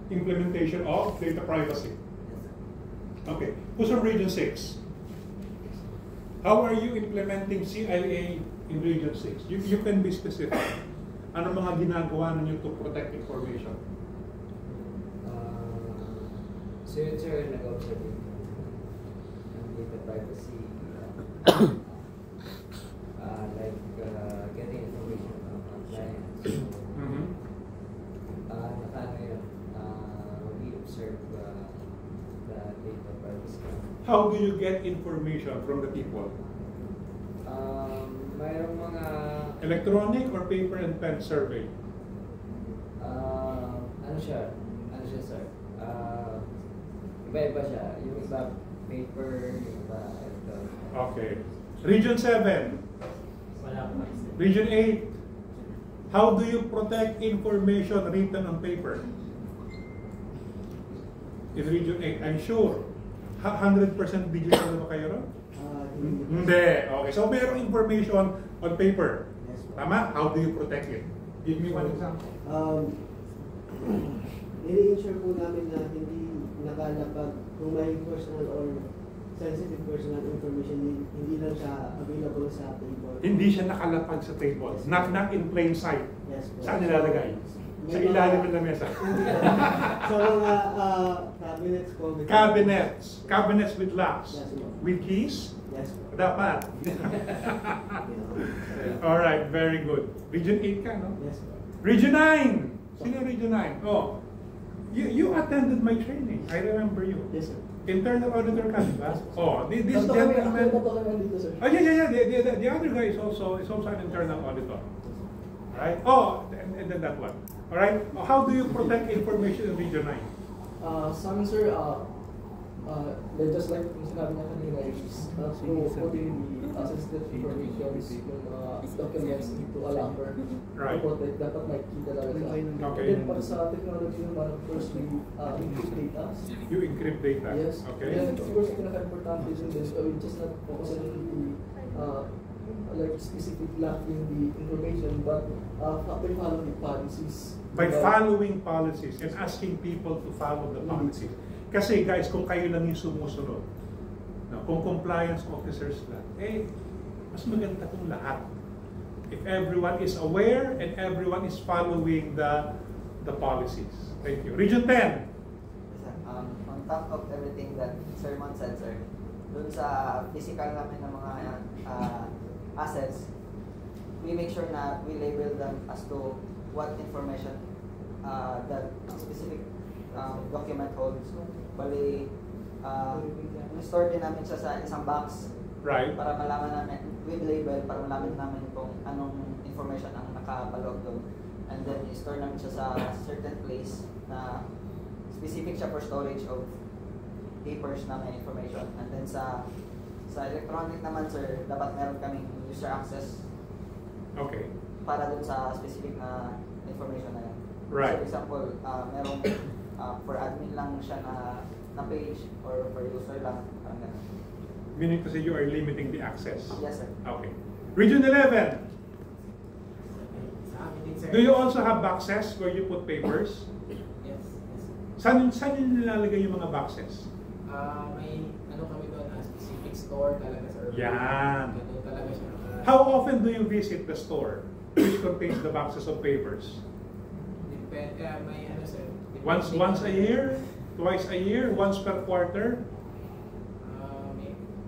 Implementation of data privacy. Okay. Who's from Region 6? How are you implementing CIA in Region 6? You can be specific. Ano mga ginagawa ninyo to protect information? So yun, sir, nag-observe ng data privacy, like getting information from our clients. Nakano yun, we observe the data privacy. How do you get information from the people? Mayroong mga... Electronic or paper and pen survey? Ano siya, sir? Iba-iba siya. Yung iba paper, yung iba electronic. Okay. Region 7? Region 8? How do you protect information written on paper? In Region 8, I'm sure. 100% digital ba kayo ron? Hindi. Okay. So, mayroong information on paper. Tama? How do you protect it? Give me one example. I-ensure po namin na hindi nakalapag kung may personal or sensitive personal information, hindi lang siya available sa table. Hindi siya nakalapag sa table. Not in plain sight. Yes, po. Saan nilalagay? Sa ilalim ng mesa. Sa mga cabinets po. Cabinets with locks. Yes, with keys? Yes. Dapat. Alright, very good. Region 8 ka, no? Yes. Region 9! Sino Region 9? Oh, you attended my training. I remember you. Yes, sir. Internal auditor ka, di ba? Oh, this gentleman. Oh, yeah. The other guy is also an internal auditor. Alright? Oh, and then that one. Alright? How do you protect information in Region 9? Sa amin, sir, just like yung sinabi niya kanina, is putting the sensitive information, yung documents into a locker, right, to protect, dapat makikita talaga siya. Okay. And then para sa technology naman, of course, we encrypt data. You encrypt data? Yes. Okay. And of course, pinaka-importante din this, we just not focus on the like specific lacking the information, but by following policies. By following policies and asking people to follow the policies. Kasi guys, kung kayo lang yung sumusunod, kung compliance officers lang, mas maganda kung lahat. If everyone is aware and everyone is following the policies. Thank you. Region 10. On top of everything that Sir Mon said, sir, dun sa physical namin ng mga assets, we make sure na we label them as to what information that specific document holds. Bali, store din namin siya sa isang box. Right. Para malaman namin, with label, para malaman namin kung anong information ang nakapaloob doon. And then, i-store namin siya sa certain place na specific siya for storage of papers na may information. And then sa electronic naman, sir, dapat meron kaming user access. Okay. Para dun sa specific na information na yan. Right. So, for example, merong for admin lang siya na page or for user lang. Parang ganun. Meaning to say you are limiting the access? Yes, sir. Okay. Region 11. Do you also have boxes where you put papers? Yes. Saan yung nilalagay yung mga boxes? May kami doon na specific store talaga, sir. Yan. Doon talaga siya. How often do you visit the store which contains the boxes of papers? May sir. Once a year? Twice a year? Once per quarter?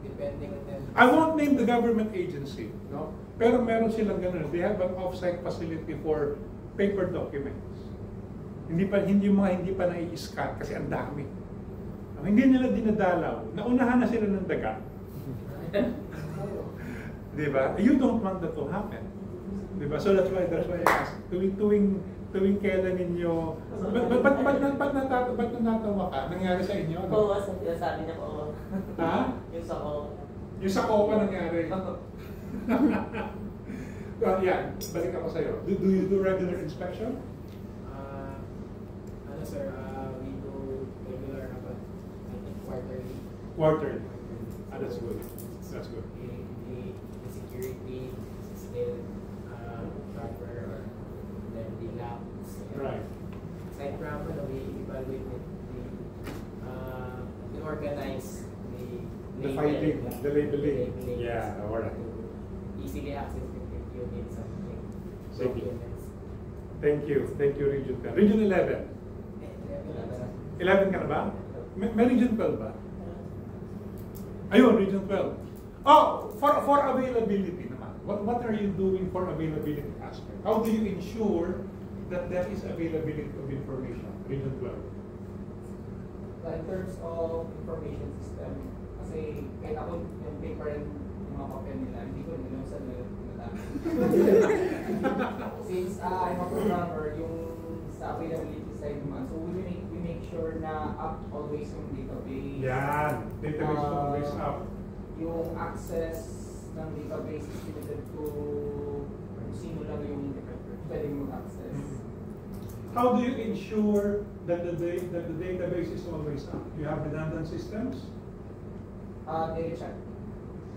Depending on them. I won't name the government agency, no? Pero meron silang ganun. They have an off-site facility for paper documents. Hindi pa nai-scan kasi ang dami. Hindi nila dinadalaw. Naunahan na sila ng daga. Diba? You don't want that to happen. Diba? So that's why I ask. Tuwing kailan ninyo... Ba't natatawa ka? Nangyari sa inyo? Oo, sabi niya po. Ha? Yung sa ko. Yung sa ko pa nangyari? Well, yeah, balik ako sa'yo. Do you do regular inspection? Sir, we do regular about quarterly. Quarterly. That's good. That's good. The security still proper, then the labs. Right. Aside from we evaluate we organize the filing, the labeling. Yeah, alright. Easily access if you need something. Documents. Thank you, Region 10. Region 11. 11 ka na ba? May Region 12 ba? Ayun, Region 12. Oh, for availability naman. What are you doing for availability aspect? How do you ensure that there is availability of information? Region 12. In terms of information system, kasi kahit ako yung paper and yung mga papel nila, hindi ko rin saan nila. Since I'm a programmer, yung sa availability side naman, so we make sure na up always yung database. Yan, database always up. Yung access ng database is limited to sino lang yung pwedeng mag-access. How do you ensure that the database is always up? You have redundant systems? Daily check.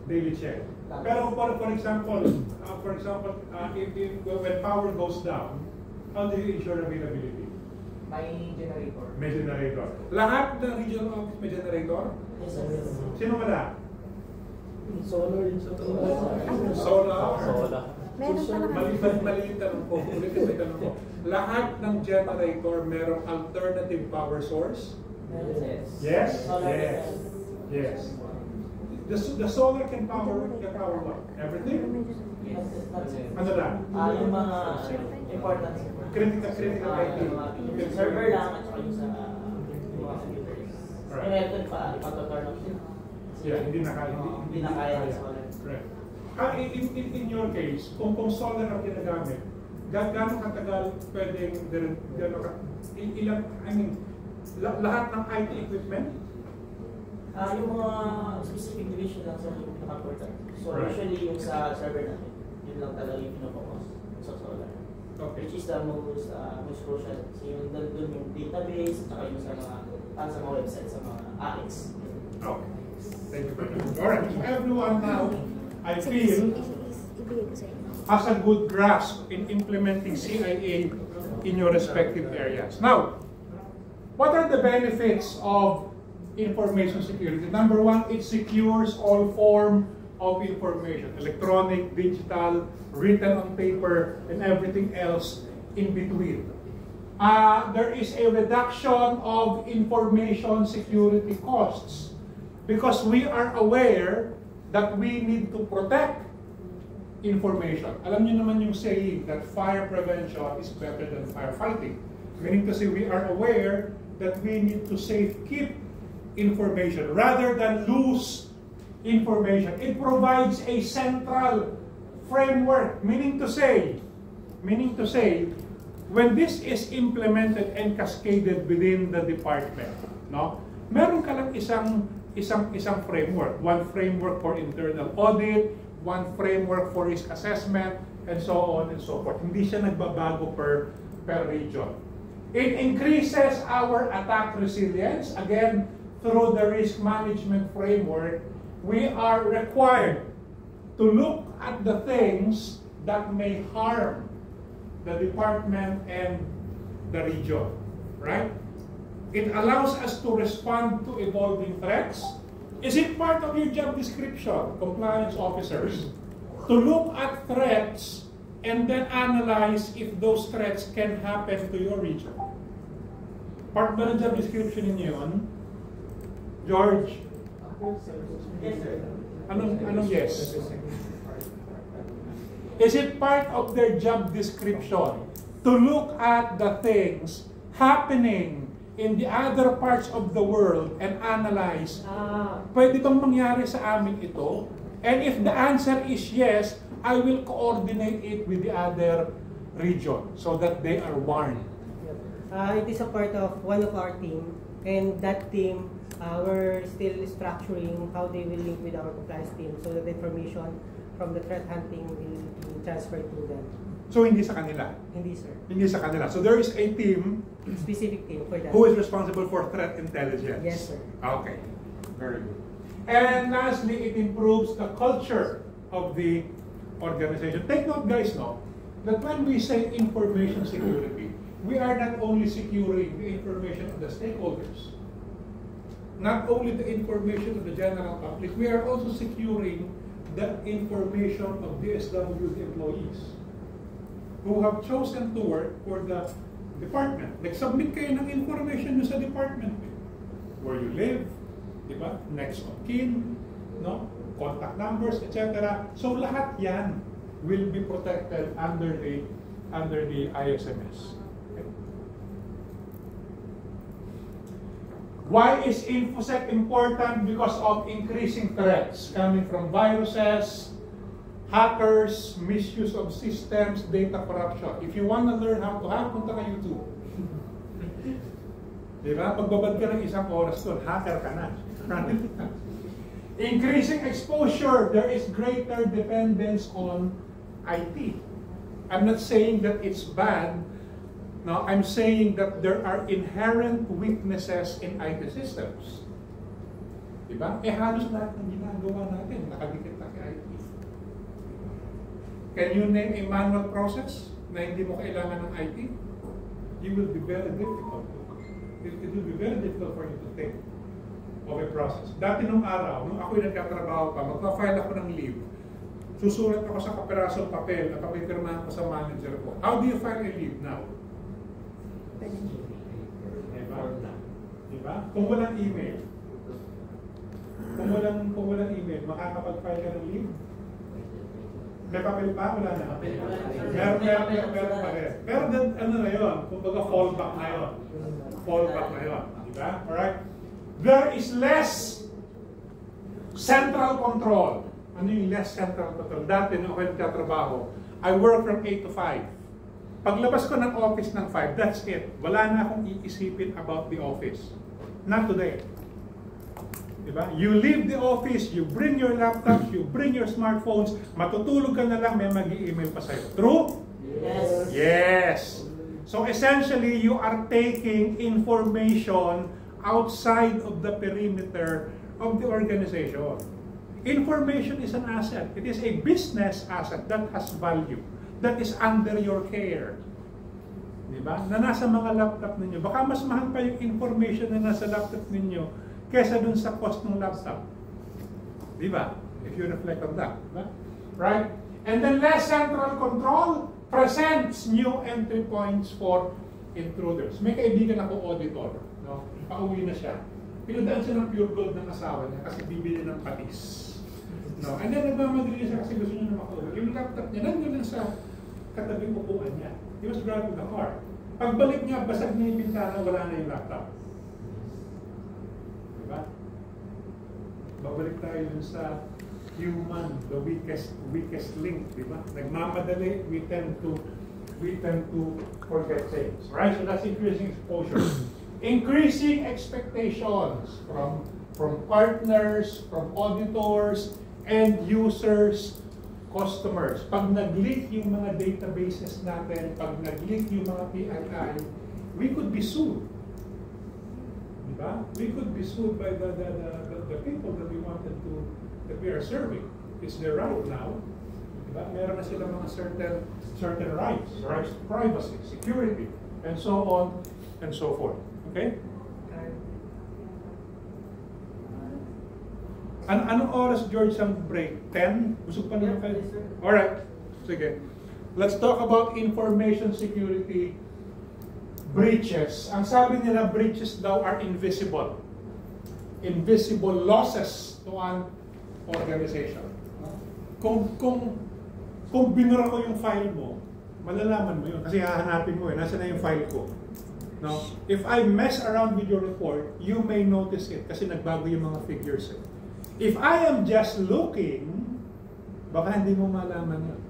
Daily check. Pero for example, if when power goes down, how do you ensure availability? May generator. May generator. Lahat ng regional office may generator? Yes, sir. Sino wala? Solar yun sa Solar. Maliit tanong ko. Ulit tanong ko. Lahat ng generator merong alternative power source? Yes? Yes. The solar can power what? Everything? Yes. Ano lang? Yung mga important critical IT. server lang at saka yung sa mga computers. Kaya ito, ipaturn off sila. Yeah, hindi na kaya. Correct. In your case, kung solar ang ginagamit, gano'ng katagal pwedeng lahat ng IT equipment? Yung mga specific division lang sa pinaka-important. So usually yung sa server natin, yun lang talaga yung pinapakos sa solar. Okay. Which is the most crucial. So yung doon yung database, at saka yung sa mga websites, sa mga AX. Okay. Thank you very much. Alright, so everyone now, I feel, has a good grasp in implementing CIA in your respective areas. Now, what are the benefits of information security? Number one, it secures all form of information, electronic, digital, written on paper, and everything else in between. There is a reduction of information security costs because we are aware that we need to protect information. Alam niyo naman yung saying that fire prevention is better than firefighting. Meaning to say we are aware that we need to keep information rather than lose information. It provides a central framework, meaning to say, when this is implemented and cascaded within the department, no, meron ka lang isang framework. One framework for internal audit, one framework for risk assessment, and so on and so forth. Hindi siya nagbabago per region. It increases our attack resilience. Again, through the risk management framework, we are required to look at the things that may harm the department and the region, right? It allows us to respond to evolving threats. Is it part of your job description, compliance officers, to look at threats and then analyze if those threats can happen to your region? Part ba ng job description ninyo yun? George? Yes, sir. Anong yes? Is it part of their job description to look at the things happening in the other parts of the world and analyze, pwede bang mangyari sa amin ito? And if the answer is yes, I will coordinate it with the other region so that they are warned. It is a part of one of our team, and that team, we're still structuring how they will link with our compliance team so that the information from the threat hunting will be transferred to them. So hindi sa kanila? Hindi, sir. Hindi sa kanila. So there is a team, specific team for that, who is responsible for threat intelligence. Yes, sir. Okay, very good. And lastly, it improves the culture of the organization. Take note, guys, that when we say information security, we are not only securing the information of the stakeholders, not only the information of the general public, we are also securing the information of DSW's employees who have chosen to work for the department. Nag-submit kayo ng information nyo sa department. Where you live, di ba? Next of kin, no? Contact numbers, etc. So lahat yan will be protected under the ISMS. Okay. Why is InfoSec important? Because of increasing threats coming from viruses, hackers, misuse of systems, data corruption. If you want to learn how to hack, punta ka YouTube. Diba? Pagbabad ka ng isang oras doon, hacker ka na. Increasing exposure, there is greater dependence on IT. I'm not saying that it's bad. No, I'm saying that there are inherent weaknesses in IT systems. Diba? Halos lahat ng ginagawa natin, nakadikit na kay IT. Can you name a manual process na hindi mo kailangan ng IT? It will be very difficult. It will be very difficult for you to think of a process. Dati nung araw, nung ako'y nagkatrabaho pa, magpa-file ako ng leave, susulat ako sa kaperasong papel at papipirmahan ko sa manager ko. How do you file a leave now? Diba? Kung walang email, makakapag-file ka ng leave? May papel pa? Wala na. Meron pa rin. Pero ano na yun? Kumbaga fallback na yun. Fallback na yun. Diba? Alright? there is less central control. Ano yung less central control? Dati nung ako nagtatrabaho, I work from 8 to 5. Paglabas ko ng office ng 5, that's it. Wala na akong iisipin about the office. Not today. Diba? You leave the office, you bring your laptops, you bring your smartphones, matutulog ka na lang, may mag-i-email pa sa'yo. True? Yes. Yes. So essentially, you are taking information outside of the perimeter of the organization. Information is an asset. It is a business asset that has value, that is under your care. Diba? Na nasa mga laptop ninyo. Baka mas mahal pa yung information na nasa laptop ninyo kesa dun sa cost ng laptop. Diba? If you reflect on that. Diba? Right? And then less central control presents new entry points for intruders. May kaibigan ako auditor. No? Pauwi na siya. Pinadaan siya ng pure gold ng asawa niya kasi bibili ng patis. No? And then nagmamadali siya kasi gusto niya na makauwi. Yung laptop niya nandun lang sa katabing upuan niya. He was driving the car. Pagbalik niya, basag na yung bintana, wala na yung laptop. Diba? Babalik tayo dun sa human, the weakest link, diba? Nagmamadali, we tend to forget things. Right? So that's increasing exposure. Increasing expectations from partners, from auditors, end users, customers. Pag nag-leak yung mga databases natin, pag nag-leak yung mga PII, we could be sued. Diba? We could be sued by the people that we wanted to, that we are serving. It's their right now. Diba? Meron na sila mga certain rights to privacy, security, and so on and so forth. Okay? Anong oras, George, ang break? 10? Busog pa naman kayo? Alright. Sige. Let's talk about information security breaches. Ang sabi nila, breaches daw are invisible. Invisible losses to an organization. Kung binura ko yung file mo, malalaman mo yun. Kasi hahanapin mo nasa na yung file ko. No? If I mess around with your report, you may notice it kasi nagbago yung mga figures. If I am just looking, baka hindi mo malaman yun.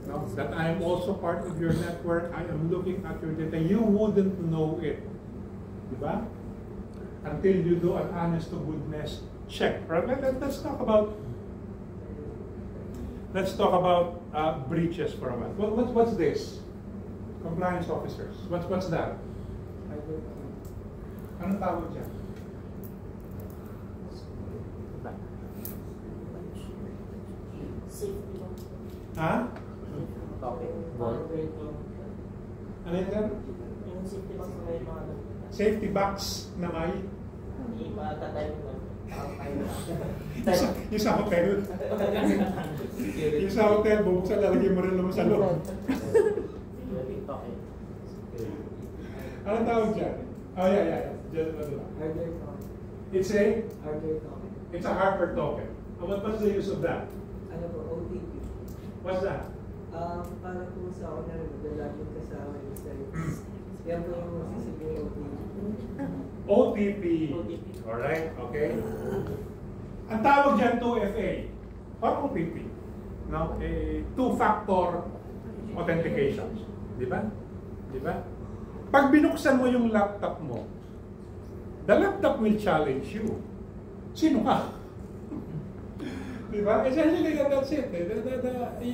No? That I am also part of your network, I am looking at your data, you wouldn't know it. Diba? Until you do an honest to goodness check. Right? Let's talk about breaches for a while. What's this? Compliance officers. What's that? Anong tawag dyan? Safety box. Ha? Topic. Ano yan dyan? Yung safety box na may mga Safety box na may? Ipatatay mo lang. Yung sa hotel. Yung sa hotel, bubuksan, lalagyan mo rin naman sa loob. Anong tawag dyan? Oh, yeah. It's a hardware token. What's the use of that? Ano po, OTP. What's that? Para po sa ako na naglalagin ka sa website. Yan po yung masisibing OTP. Alright, okay. Ang tawag dyan 2FA. Or OTP. No? Two-factor authentication. Di ba? Pag binuksan mo yung laptop mo, the laptop will challenge you. Sino ka? Diba? Essentially, that's it.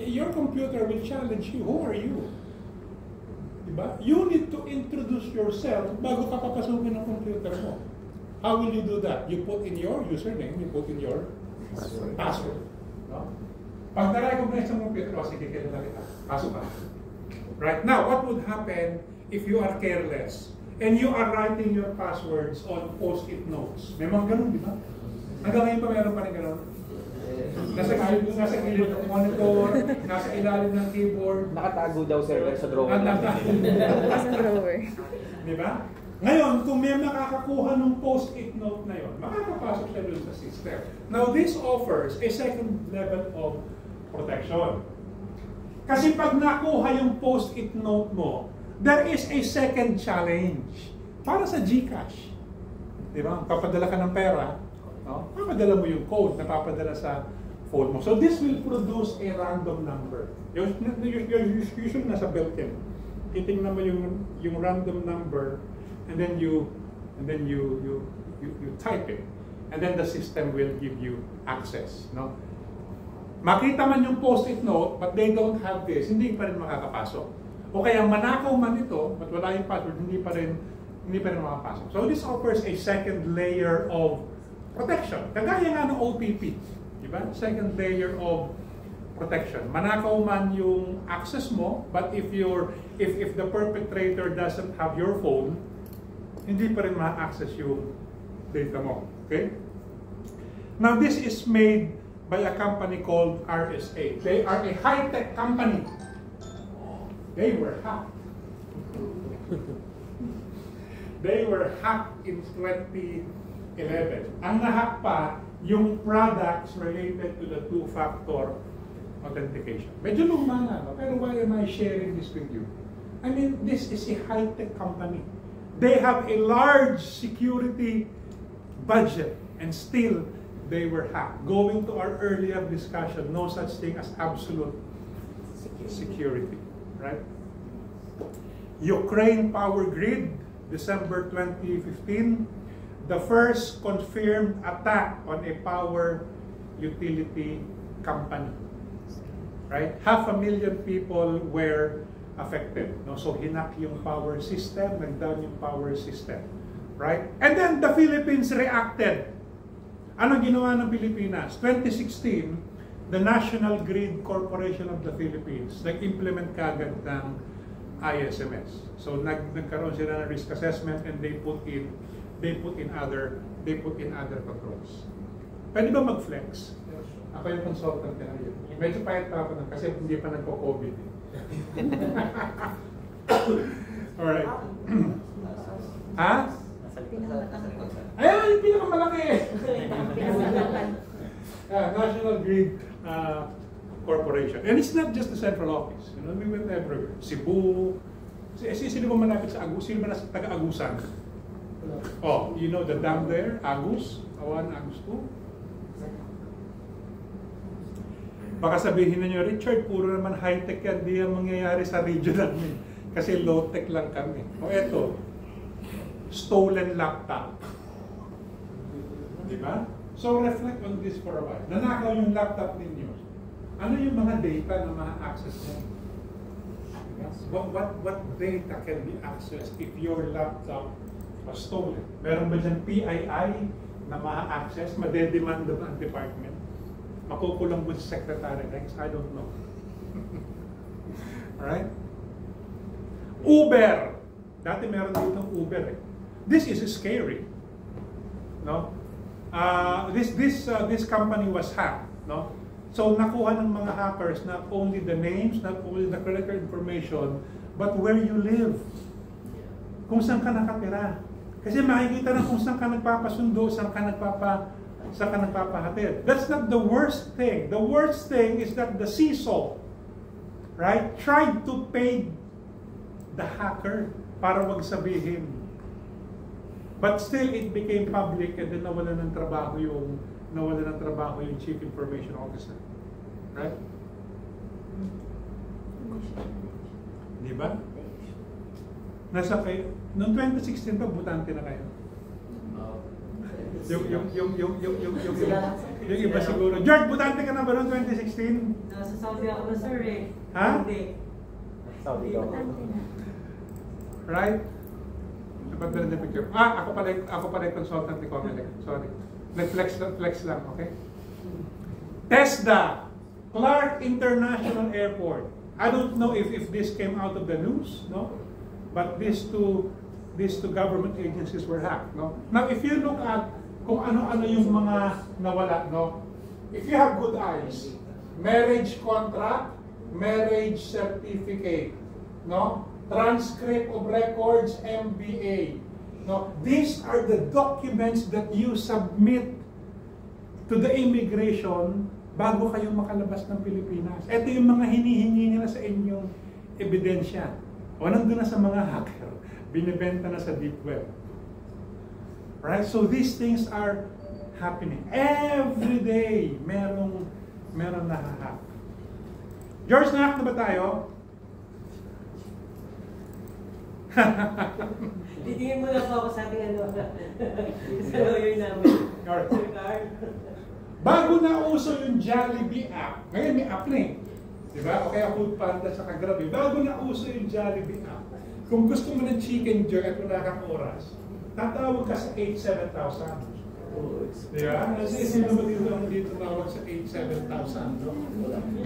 Your computer will challenge you. Who are you? Diba? You need to introduce yourself bago ka papasukin ng computer mo. How will you do that? You put in your username, you put in your password. No? Pag na-recognize ng computer, sige, kilala kita. Pasok ka. Right now, what would happen if you are careless and you are writing your passwords on post-it notes? May mga ganun, di ba? Hanggang ngayon pa meron pa rin ganun. Nasa gilid ng monitor, nasa ilalim ng keyboard. Nakatago daw server sa drawer. Sa drawer. Di ba? Ngayon, kung may makakakuha ng post-it note na yun, makakapasok siya doon sa system. Now, this offers a second level of protection. Kasi pag nakuha yung post-it note mo, there is a second challenge para sa GCash. Di ba? Papadala ka ng pera, no? Papadala mo yung code na papadala sa phone mo. So this will produce a random number. Usually nasa built-in. Titingnan mo yung random number, and then you type it, and then the system will give you access, no? Makita man yung post-it note, but they don't have this, hindi pa rin makakapasok. O kaya manakaw man ito, but wala yung password, hindi pa rin makapasok. So this offers a second layer of protection. Kagaya nga ng OTP, di ba? Second layer of protection. Manakaw man yung access mo, but if the perpetrator doesn't have your phone, hindi pa rin ma-access yung data mo. Okay? Now this is made by a company called RSA. They are a high-tech company. They were hacked. They were hacked in 2011. Ang nahack pa yung products related to the two-factor authentication. Medyo luma na, no? Pero why am I sharing this with you? I mean, this is a high-tech company. They have a large security budget, and still they were hacked. Going to our earlier discussion, no such thing as absolute security, right? Ukraine Power Grid, December 2015, the first confirmed attack on a power utility company. Right? 500,000 people were affected. No? So hinak yung power system, nag-down yung power system. Right? And then the Philippines reacted. Ano ginawa ng Pilipinas? 2016, the National Grid Corporation of the Philippines nag-implement kagad ng ISMS. So nagkaroon sila ng risk assessment, and they put in other controls. Pwede ba mag-flex? Ako yung consultant na yun. Medyo pahit pa ako kasi hindi pa nagko-COVID. Alright. Ha? Ayan, yung pinakamalaki. National Grid Corporation. And it's not just the central office. You know, we went everywhere. Cebu. Sino ba malapit sa Agus? Sino ba nasa taga-Agusan? Oh, you know the dam there? Agus? Awan, Agus 2? Baka sabihin niyo, Richard, puro naman high-tech yan. Di yan mangyayari sa region namin. Kasi low-tech lang kami. O eto, stolen laptop. Diba? So reflect on this for a while. Nanakaw yung laptop ninyo. Ano yung mga data na ma-access mo? What data can be accessed if your laptop was stolen? Meron ba dyan PII na ma-access? Madedemand ba ang department? Makukulang mo sa Secretary Rex? I don't know. Alright? Uber. Dati meron dito Uber eh. This is scary. No? This company was hacked. No? So nakuha ng mga hackers not only the names, not only the credit card information, but where you live. Kung saan ka nakatira. Kasi makikita na kung saan ka nagpapasundo, saan ka nagpapahatid. That's not the worst thing. The worst thing is that the CISO, right, tried to pay the hacker para wag sabihin. But still, it became public, and then nawala ng trabaho yung Chief Information Officer. Right? Di ba? Nasa kayo, noong 2016 pa, butante na kayo. Yung iba siguro. George, butante ka na ba noong 2016? Nasa Saudi ako na, sir eh. Ha? Hindi. Saudi ako. Right? Napagdala na picture. Ako pala yung consultant ni Comelec. Sorry. Flex lang, okay? TESDA, Clark International Airport. I don't know if this came out of the news, no? But these two government agencies were hacked, no? Now, if you look at kung ano-ano yung mga nawala, no? If you have good eyes, marriage contract, marriage certificate, no? Transcript of records, MBA, no? These are the documents that you submit to the immigration bago kayo makalabas ng Pilipinas. Ito yung mga hinihingi nila sa inyong ebidensya. O nandun na sa mga hacker, binibenta na sa deep web. Right? So these things are happening. Every day, meron nahahack. George, nahack na ba tayo? Titingin mo na po ako sa ating sa lawyer namin. Bago na uso yung Jollibee app, ngayon may app na eh. Diba? O kaya Food Panda sa Grab. Bago na uso yung Jollibee app, kung gusto mo ng chicken joy at wala kang oras, tatawag ka sa 8-7,000. Diba? Kasi sino ba dito tawag sa 8-7,000? No?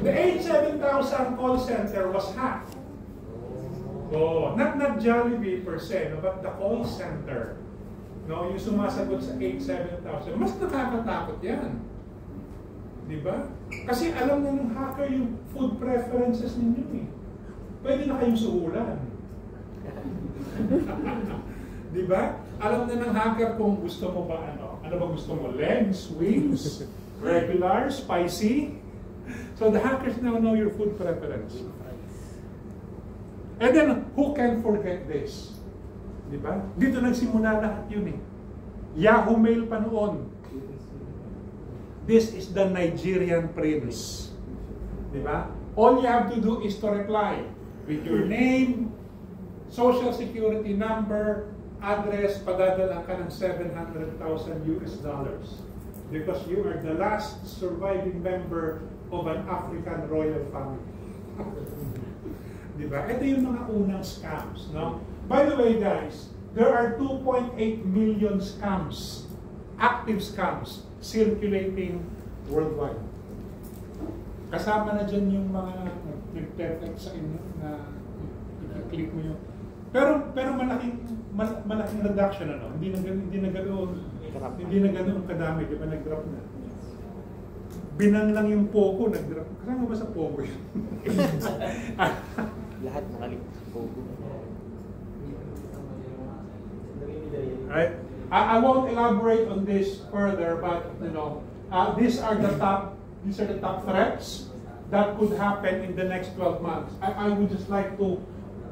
The 8-7,000 call center was hacked. Oh, not Jollibee per se, no, but the call center. No, yung sumasagot sa 8-7,000. Mas nakakatakot yan. Diba? Kasi alam na ng hacker yung food preferences ninyo eh. Pwede na kayong suhulan. Diba? Alam na ng hacker kung gusto mo ba ano. Ano ba gusto mo? Legs, wings, regular, spicy? So the hackers now know your food preference. And then, who can forget this? Diba? Dito nagsimula lahat yun eh. Yahoo Mail pa noon. This is the Nigerian prince. Diba? All you have to do is to reply with your name, social security number, address, padadala ka ng $700,000 because you are the last surviving member of an African royal family. Diba? Ito yung mga unang scams. No? By the way, guys, there are 2.8 million scams, active scams, circulating worldwide. Kasama na dyan yung mga nag-perfect sa inyo na i-click mo yun. Pero malaking reduction ano. Hindi na ganoon kadami, di ba nag-drop na. Binan lang yung Poco, nag-drop. Kasama ba sa Poco yun? Lahat nakalik sa Poco. Right? I won't elaborate on this further, but you know, these are the top threats that could happen in the next 12 months. I would just like to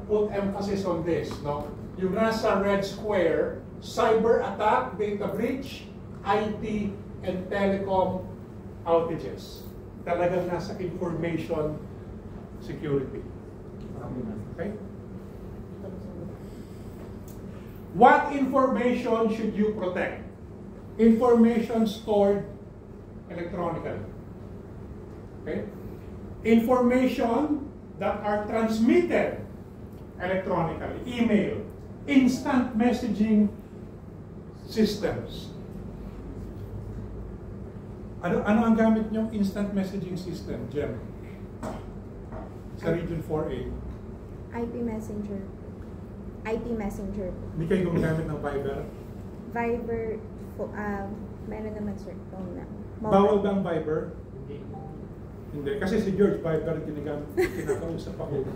put emphasis on this, no? Yung nasa red square, cyber attack, data breach, IT, and telecom outages. Talagang nasa information security. Okay? What information should you protect? Information stored electronically. Okay? Information that are transmitted electronically. Email, instant messaging systems. Ano ang gamit niyong instant messaging system, Jem? Sa Region 4A? IP Messenger. IP Messenger. Hindi kayo gumagamit ng Viber? Viber, meron naman sir, phone na. Bawal ba ang Viber? Hindi. Kasi si George, Viber ginagamit, kinakausap ako.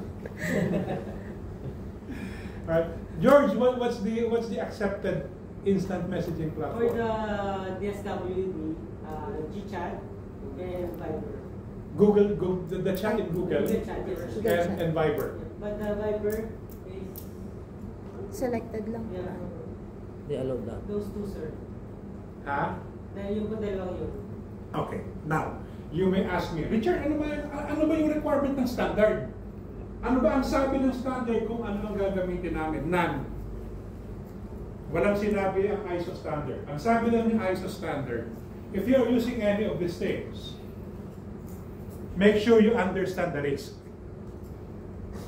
Right. George, what's the accepted instant messaging platform? For the DSWD, GChat and Viber. Google the chat in Google, The chat, yes. and Viber. But the Viber is selected lang. Yeah. They allowed that. Those two, sir. Ha? Dahil yung dalawang yun. Okay. Now, you may ask me, Richard, ano ba yung requirement ng standard? Ano ba ang sabi ng standard kung ano ang gagamitin namin? None. Walang sinabi ang ISO standard. Ang sabi lang ng ISO standard, if you are using any of these things, make sure you understand the risk.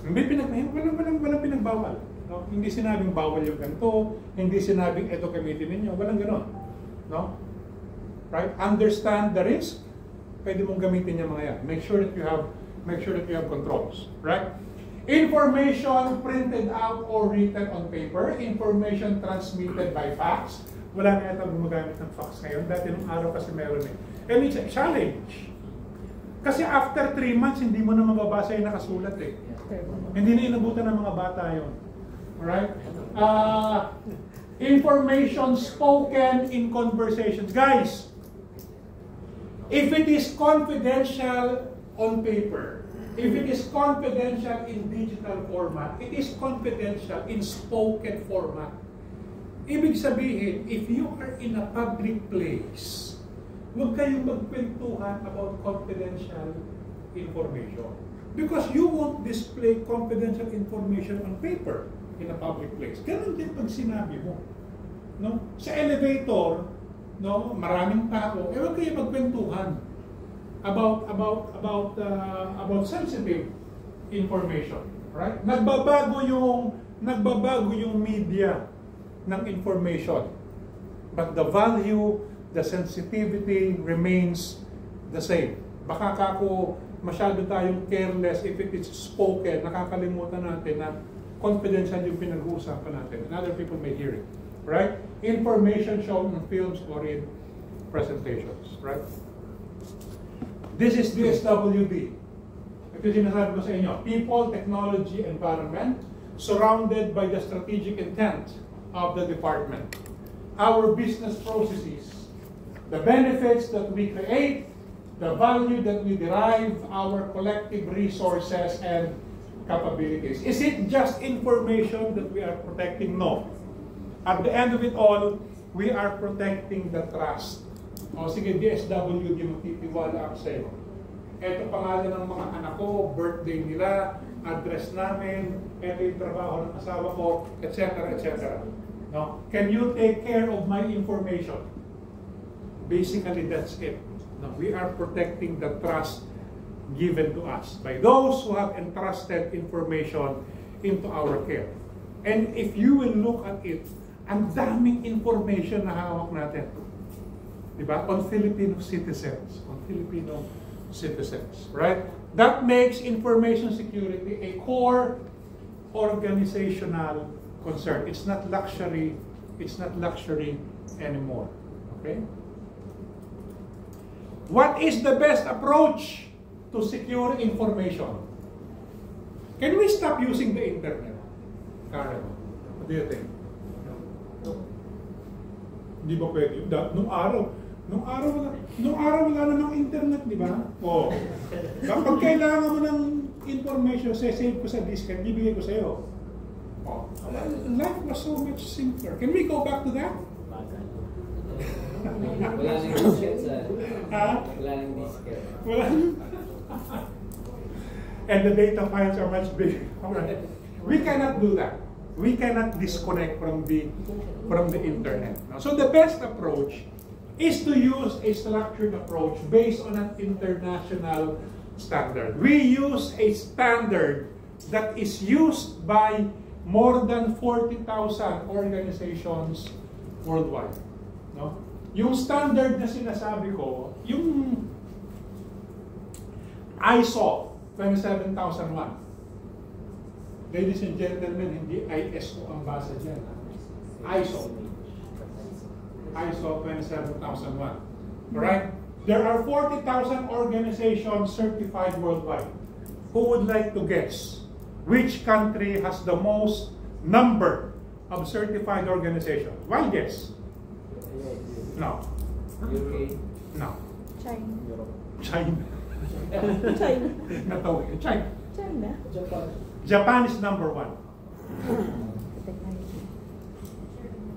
Walang pinagbawal. No? Hindi sinabing bawal yung ganito, hindi sinabing ito gamitin ninyo, walang ganon. No? Right? Understand the risk, pwede mong gamitin yung mga yan. Make sure that you have controls. Right? Information printed out or written on paper, information transmitted by fax. Wala na yata gumagamit ng fax ngayon. Dati nung araw kasi meron eh. And it's a challenge. Kasi after 3 months, hindi mo na mababasa yung nakasulat eh. Hindi na inabutan ng mga bata yun. Alright? Information spoken in conversations. Guys, if it is confidential on paper, if it is confidential in digital format, it is confidential in spoken format. Ibig sabihin, if you are in a public place, huwag kayong magkwentuhan about confidential information. Because you won't display confidential information on paper in a public place. Ganun din pag sinabi mo. No? Sa elevator, no, maraming tao, huwag kayong magkwentuhan about sensitive information. Right? Nagbabago yung media ng information. But the value, the sensitivity remains the same. Baka kako masyado tayong careless if it is spoken, nakakalimutan natin na confidential yung pinag-uusapan natin and other people may hear it. Right? Information shown in films or in presentations. Right? This is DSWD. Ito sinasabi ko sa inyo, people, technology, environment, surrounded by the strategic intent of the department. Our business processes, the benefits that we create, the value that we derive, our collective resources and capabilities. Is it just information that we are protecting? No. At the end of it all, we are protecting the trust. O sige, DSWD, magtitiwala ako sa iyo. Ito pangalan ng mga anak ko, birthday nila, address namin, ito yung trabaho ng asawa ko, etc. etc. No? Can you take care of my information? Basically, that's it. No, we are protecting the trust given to us by those who have entrusted information into our care. And if you will look at it, ang daming information na hawak natin. Diba? On Filipino citizens. On Filipino citizens, right? That makes information security a core organizational concern. It's not luxury. It's not luxury anymore. Okay? What is the best approach to secure information? Can we stop using the internet? Karen, what do you think? Hindi ba pwede? Nung araw wala namang internet, di ba? Oo. Kapag kailangan mo ng information, save ko sa disk, bibigay ko sa iyo. Oh. Life was so much simpler. Can we go back to that? Wala nang disket sa... Wala nang disket. Wala. And the data files are much bigger. Right. We cannot do that. We cannot disconnect from the internet. So the best approach is to use a structured approach based on an international standard. We use a standard that is used by more than 40,000 organizations worldwide. No? Yung standard na sinasabi ko, yung ISO 27001. Ladies and gentlemen, hindi ISO ang basa dyan. ISO 27001. Alright? There are 40,000 organizations certified worldwide. Who would like to guess which country has the most number of certified organizations? Wild guess. No. UK. No. China. China. China. Natawag. China. China. Japan is number 1.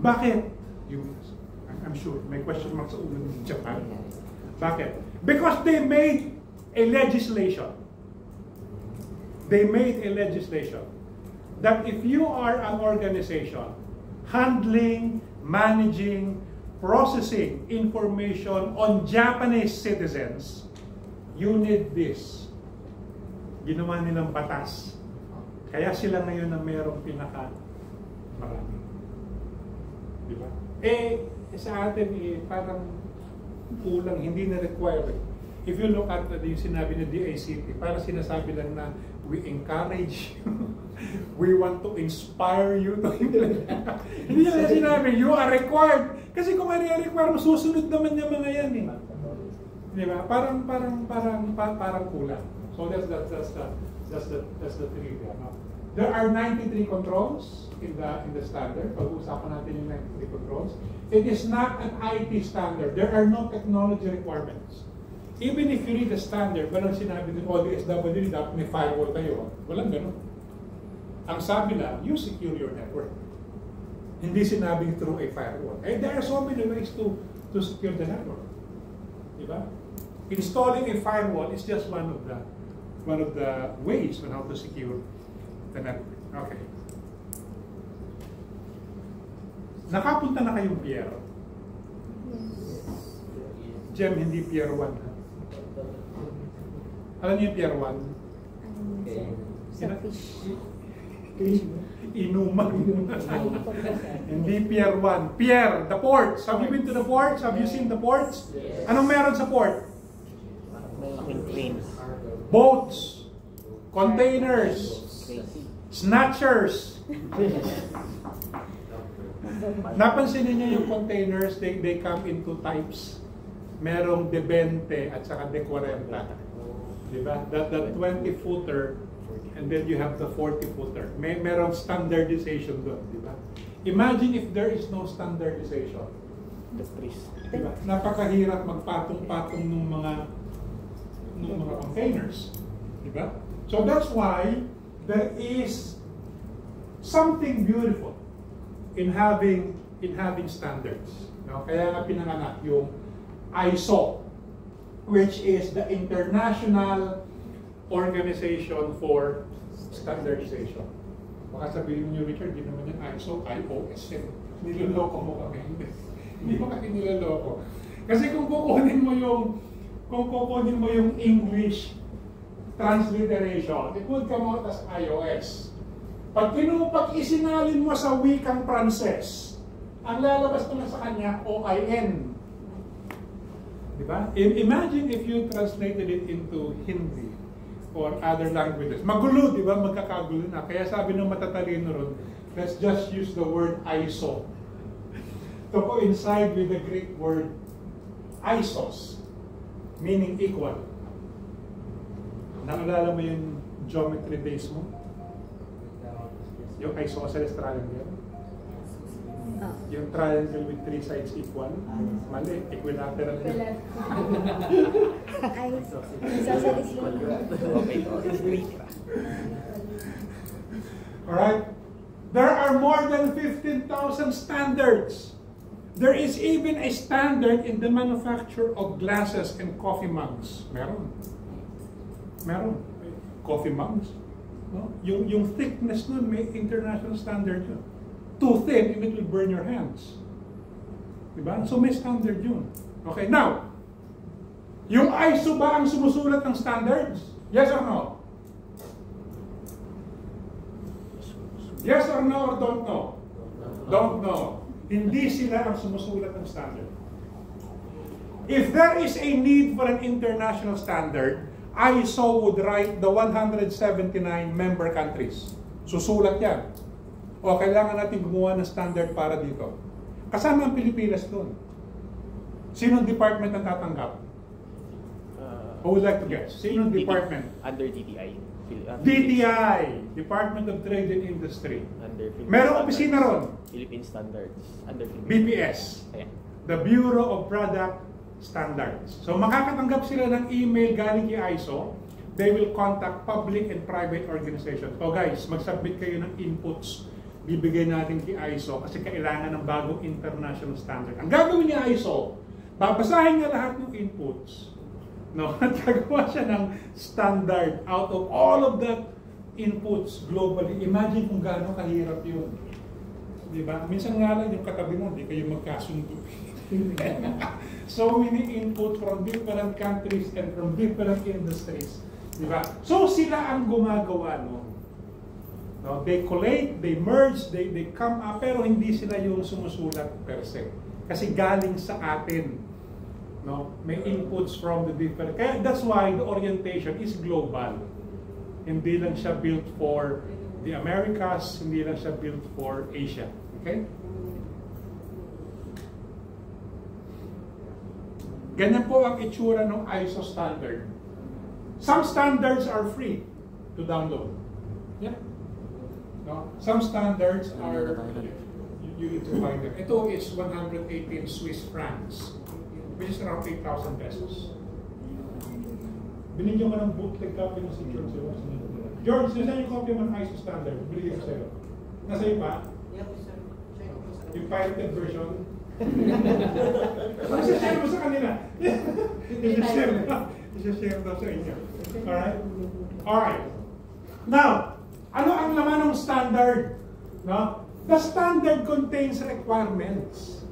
Bakit? I'm sure may question mark sa ulo ng Japan. Bakit? Because they made a legislation. They made a legislation that if you are an organization handling, managing, processing information on Japanese citizens, you need this. Ginawa nilang batas. Kaya sila ngayon na mayroong pinaka-marami. Diba? Sa atin, parang kulang, hindi na required. If you look at yung sinabi ni DICT, parang sinasabi lang na we encourage you, we want to inspire you to hindi na sinabi, you are required. Kasi kung ano yung required mo, susunod naman yung mga yan eh. Diba? Parang kulang. So that's the trivia. No? There are 93 controls in the standard. Pag-uusapan natin yung 93 controls. It is not an IT standard. There are no technology requirements. Even if you read the standard, walang sinabi din, DSWD, dapat may firewall kayo. Walang ganun. Ang sabi lang, you secure your network. Hindi sinabing through a firewall. And there are so many ways to secure the network. Diba? Installing a firewall is just one of the ways on how to secure the network. Okay. Nakapunta na kayong Pier? Jem, hindi Pier 1. Ha? Alam niyo yung Pier 1? Sa fish. Inuman. Hindi Pier 1. Pier, the ports. Have you been to the ports? Have you seen the ports? Yes. Anong meron sa port? Boats, containers, snatchers. Napansin niyo yung containers, they come in two types. Merong de 20 at saka de 40. Diba? That 20-footer and then you have the 40-footer. Merong standardization doon, diba? Imagine if there is no standardization. Diba? Napakahirap magpatong-patong ng mga containers. Diba? So that's why there is something beautiful in having standards. No? Kaya nga pinanganak yung ISO, which is the International Organization for Standardization. Baka sabihin niyo, Richard, di naman yung ISO, IOS. Niloloko mo kami. Hindi mo kami niloloko. Kasi kung kukunin mo yung English transliteration, it would come out as iOS. Pag isinalin mo sa wikang Pranses, ang lalabas ko na sa kanya, OIN. Diba? Imagine if you translated it into Hindi or other languages. Magulo, diba? Magkakagulo na. Kaya sabi ng matatalino ron, let's just use the word ISO to coincide with the Greek word isos, meaning equal. Naalala mo yung geometry days mo? Yung isosceles triangle? Yung triangle with three sides equal? Mali, equilateral yun. Isosceles yun. Alright? There are more than 15,000 standards. There is even a standard in the manufacture of glasses and coffee mugs. Meron. Coffee mugs. No? Yung thickness nun, may international standard yun. Too thin, and it will burn your hands. Diba? So may standard yun. Okay, now, yung ISO ba ang sumusulat ng standards? Yes or no? Yes or no or don't know? Don't know. Hindi sila ang sumusulat ng standard. If there is a need for an international standard, ISO would write the 179 member countries. Susulat yan. O kailangan natin gumawa ng standard para dito. Kasama ang Pilipinas doon. Sinong department ang tatanggap? Who would like to guess? Sinong department? Under DTI. DTI, Department of Trade and Industry. Under Merong opisina ron? Philippine Standards. Under BPS. Ayan. The Bureau of Product Standards. So makakatanggap sila ng email galing kay ISO. They will contact public and private organizations. So guys, mag-submit kayo ng inputs. Bibigay natin kay ISO kasi kailangan ng bagong international standard. Ang gagawin niya ISO, babasahin niya lahat ng inputs. No? At gagawa siya ng standard out of all of that inputs globally. Imagine kung gaano kahirap yun. Diba? Minsan nga lang yung katabi mo, di kayo magkasundo. So many inputs from different countries and from different industries. Diba? So sila ang gumagawa, no? No, they collate, they merge, they come up, pero hindi sila yung sumusulat per se. Kasi galing sa atin. No? May inputs from the different... Kaya that's why the orientation is global. Hindi lang siya built for the Americas, hindi lang siya built for Asia. Okay? Ganyan po ang itsura ng ISO standard. Some standards are free to download. Yeah. No? Some standards are, you need to find them. Ito is 118 Swiss francs, which is around 8,000 pesos. Binigyan ko ng bootleg copy mo si George. George, nasa yung copy mo ng ISO standard? Binigyan ko sa'yo. Nasa iyo pa? Yung pirated version. Isa-share mo sa kanila. Isa-share daw sa inyo. Alright? Alright. Now, ano ang laman ng standard? No? The standard contains requirements.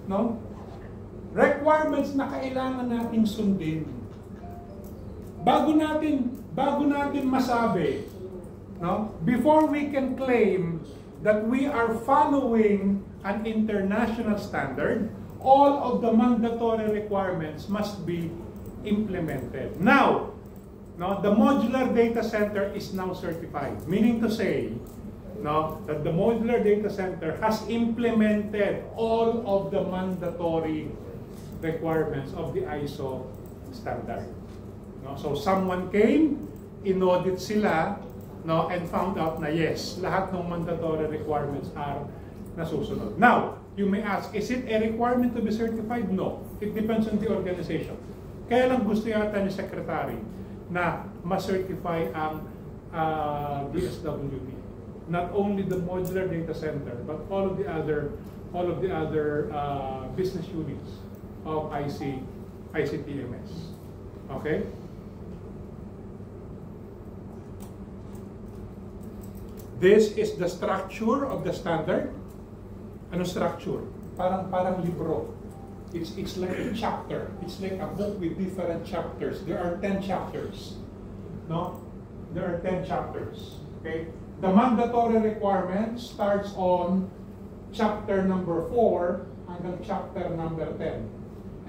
No? Requirements na kailangan nating sundin. Bago natin masabi, no? Before we can claim that we are following an international standard, all of the mandatory requirements must be implemented. Now, no, the modular data center is now certified, meaning to say, no, that the modular data center has implemented all of the mandatory requirements of the ISO standard. No, so someone came, inaudit sila, no, and found out na yes, lahat ng mandatory requirements are nasusunod. Now, you may ask, is it a requirement to be certified? No. It depends on the organization. Kaya lang gusto yata ni Secretary na ma-certify ang DSWD. Not only the modular data center, but all of the other business units of ICTMS. Okay? This is the structure of the standard. Ano structure? Parang libro. It's like a chapter. It's like a book with different chapters. There are 10 chapters. No? There are 10 chapters. Okay? The mandatory requirement starts on chapter number 4 hanggang chapter number 10.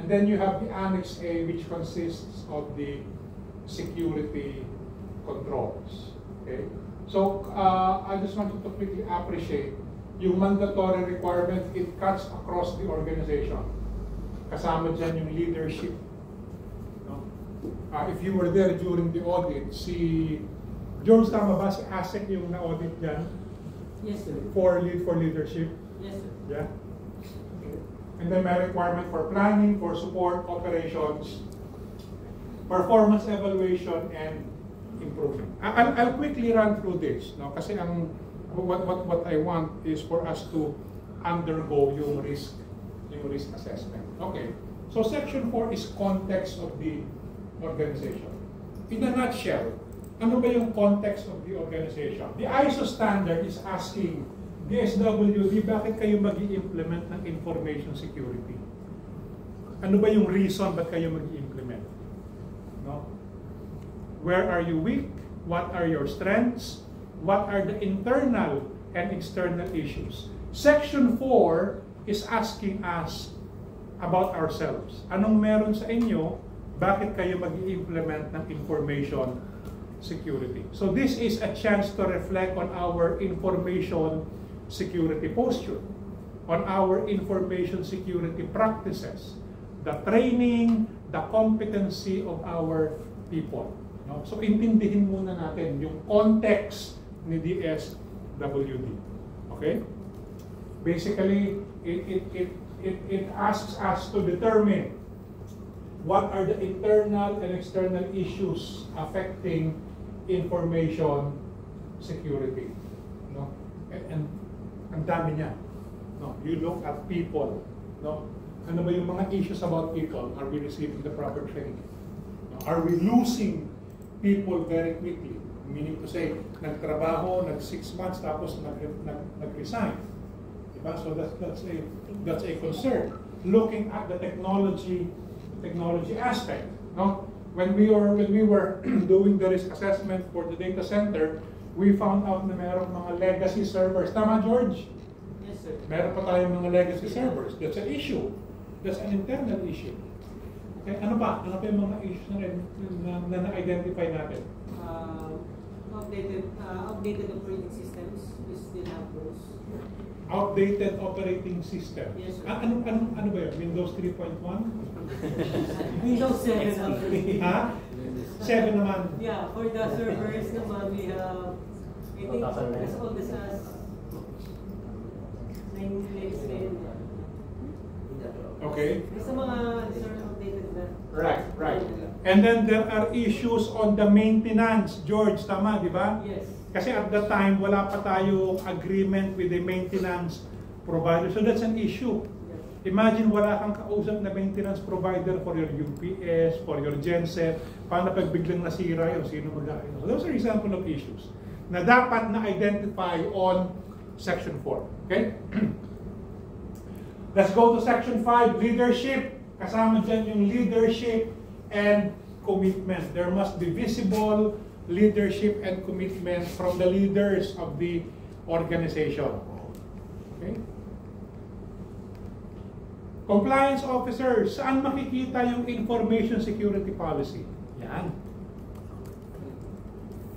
And then you have the Annex A, which consists of the security controls. Okay? So, I just wanted to quickly appreciate yung mandatory requirement, it cuts across the organization. Kasama dyan yung leadership. No? If you were there during the audit, si George, tama ba? Si ASEC yung na-audit dyan? Yes, sir. For leadership? Yes, sir. Yeah? Okay. And then may requirement for planning, for support, operations, performance evaluation, and improvement. I'll quickly run through this, no? Kasi what I want is for us to undergo yung risk assessment. Okay. So section 4 is context of the organization. In a nutshell, ano ba yung context of the organization? The ISO standard is asking DSWD, bakit kayo mag-i-implement ng information security? Ano ba yung reason ba't kayo mag-i-implement? No? Where are you weak? What are your strengths? What are the internal and external issues? Section 4 is asking us about ourselves. Anong meron sa inyo? Bakit kayo mag-i-implement ng information security? So this is a chance to reflect on our information security posture, on our information security practices, the training, the competency of our people. No? So intindihin muna natin yung context ni DSWD. Okay? Basically, it asks us to determine what are the internal and external issues affecting information security. No? And ang dami niya. No? You look at people. No? Ano ba yung mga issues about people? Are we receiving the proper training? No? Are we losing people very quickly? Meaning to say, nagtrabaho, 6 months, tapos nag-resign. Diba? So that's a concern. Looking at the technology aspect. No? When we were doing the risk assessment for the data center, we found out na mayroong mga legacy servers. Tama, George? Yes, sir. Meron pa tayong mga legacy servers. That's an issue. That's an internal issue. Okay, ano pa? Ano pa yung mga issues na na-identify natin? Outdated operating systems. We still have those. Outdated operating system. Yes, sir. Ano ba yun? Windows 3.1? Windows 7 actually. Ha? 7 naman. Yeah, for the servers naman, we have, I think, as old as 9 years old. Okay. Sa mga outdated na. Right. And then there are issues on the maintenance. George, tama, di ba? Yes. Kasi at that time, wala pa tayong agreement with the maintenance provider. So that's an issue. Imagine wala kang kausap na maintenance provider for your UPS, for your genset. Paano pag biglang nasira yun? Sino mag-aayos? So those are example of issues na dapat na-identify on Section 4. Okay? Let's go to Section 5, leadership. Kasama dyan yung leadership and commitment. There must be visible leadership and commitment from the leaders of the organization. Okay? Compliance officers, saan makikita yung information security policy? Yan.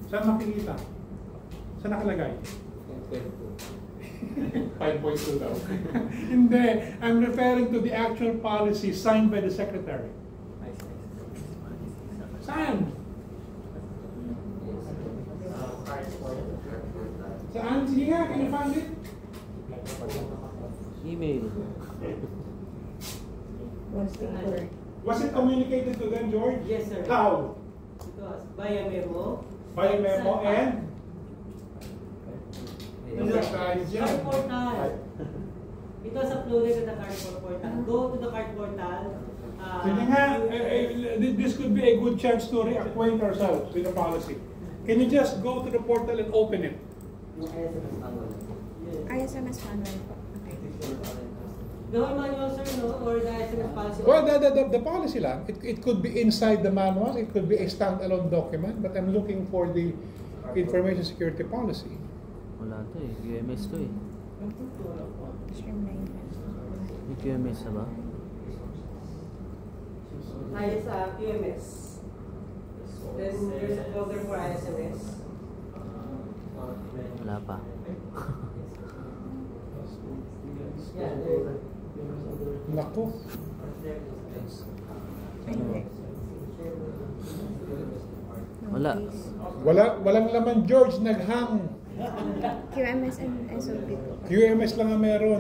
Saan makikita? Saan nakalagay? 5.2 daw. Hindi. I'm referring to the actual policy signed by the secretary. Saan? Saan? Sige nga, can you find it? Email. Was it communicated to them, George? Yes, sir. How? It was via memo. By memo and? Card portal. It was uploaded to the card portal. Go to the card portal. Sige nga, this could be a good chance to reacquaint ourselves with the policy. Can you just go to the portal and open it? ISMS manual po. The whole manual, sir, no? Or the SMS policy? Well, the policy lang. It could be inside the manual. It could be a standalone document. But I'm looking for the information security policy. Wala to eh. QMS to eh. Streamline. May QMS na ba? Yes, QMS. Then there's a folder for ISMS. Wala pa. Yeah, there. Naku. Walang laman, George. Naghang. QMS and SOP po. QMS lang ang meron.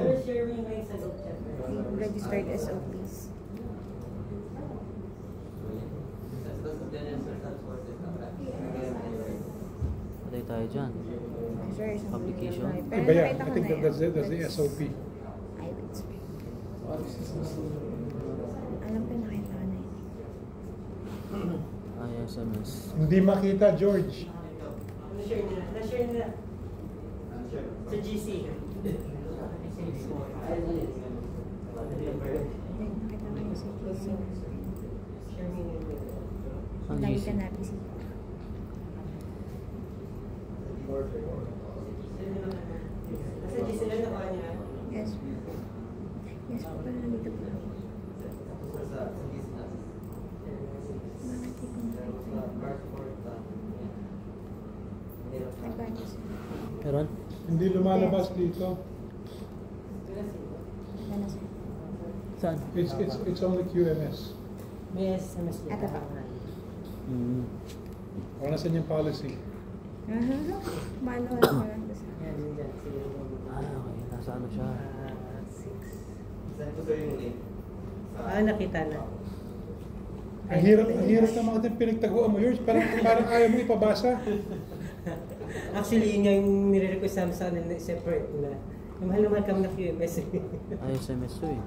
Registered SOPs. Patay tayo dyan. Publication. Iba yan. I think that's the SOP. Alam ko nakita na yun. ISMS. Hindi makita, George. Na-share nila. Sa GC. Ang Lagi GC. ka na busy. Sa GC lang nakuha niya. Yes. Yes po, pero nandito po. Meron? Hindi lumalabas dito. Saan? It's only QMS. May SMS niya. Ito pa. O nasan yung policy? Manual ko lang. Okay. Nasa ano siya? Nakita na. Ang hirap na mga itong pinagtaguan mo, George. Parang ayaw mo ipabasa. Actually, yun nga yung nire-request namin sa kanila separate na. Yung mahal naman kami na QMS. ISMS to eh.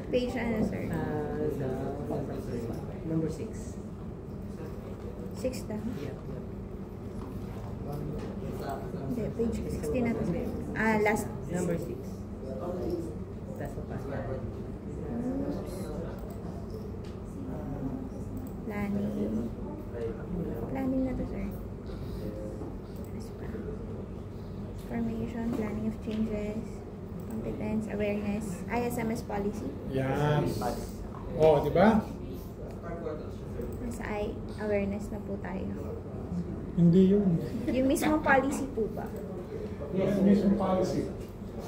Page ano, sir? Number 6. 6 daw? Hindi, page 16 na to, sir. Last. Number 6. That's the password. Planning na to, sir. Formation, planning of changes, competence, awareness, ISMS policy. Yan. Oh, di ba? Nasa awareness na po tayo. Hindi yun. Yung mismong policy po ba? Yes, mission policy.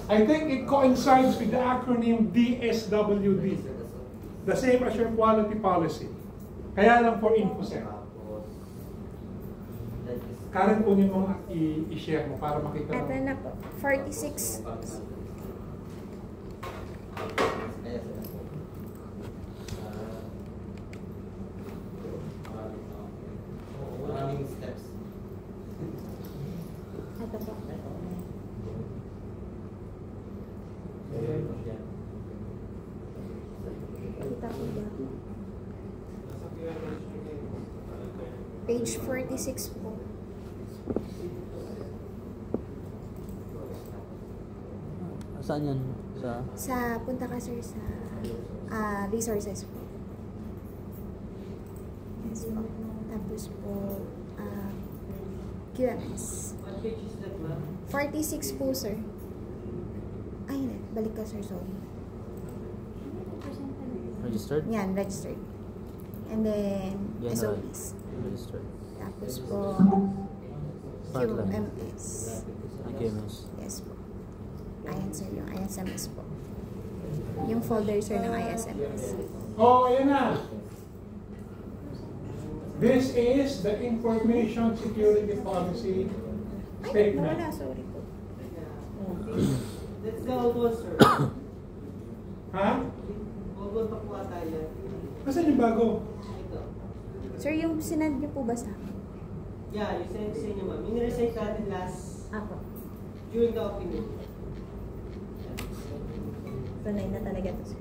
I think it coincides with the acronym DSWD. The same as your quality policy. Kaya lang for InfoSec. Karen, kunin mo i-share mo para makita mo. Ito na po. 46. Maraming steps. Ito po. Page 46 po. Saan yan? Punta ka sir sa resources po. Yes po. Tapos po, QMS. What page is that, ma'am? 46 po, sir. Ay, balik ka, sir. Sorry. Registered? Yan, registered. And then, General. SOPs. Registered. Tapos po, Frontline. QMS. QMS. Yes po. Ayan, sir, yung ISMS po. Yung folder, sir, ng ISMS. Oh, ayan na. This is the Information Security Policy Statement. Ay, nawala, sorry po. Let's go, old one, sir. Ha? Old one pa po ata yan. Kasi yung bago? Ito. Sir, yung sinad niyo po ba sa akin? Yeah, you send sa inyo, ma'am. Yung recite natin last during the opening. Sanay na talaga to, sir.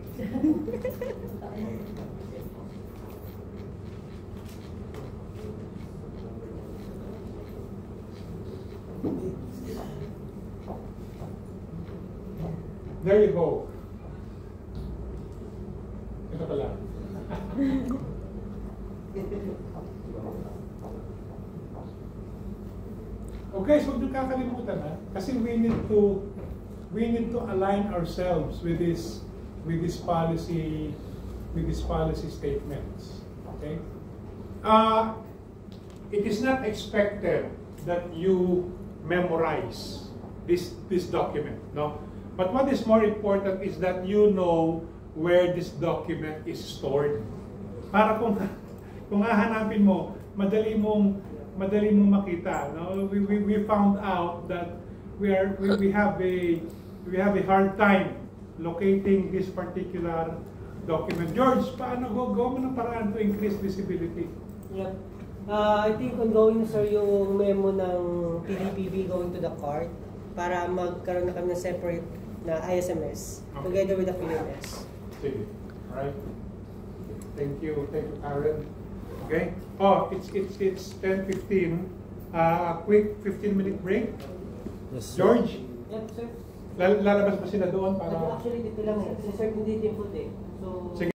There you go. Ito pala. Okay, so huwag niyo kakalimutan ha. Kasi we need to align ourselves with this policy statements. Okay? It is not expected that you memorize this document, no? But what is more important is that you know where this document is stored. Para kung hahanapin mo, madali mong makita, no? We found out that we have a hard time locating this particular document. George, paano go mo ng paraan to increase visibility? Yep. I think ongoing, sir, yung memo ng PDPB going to the cart para magkaroon na kami ng separate na ISMS together with the PMS. Sige. Alright. Thank you, Aaron. Okay. Oh, it's 10:15. Quick 15-minute break. Yes, George? Yep, sir. Lalabas ba sila doon para? Actually, dito lang eh. Si sir, hindi din po eh. So, sige.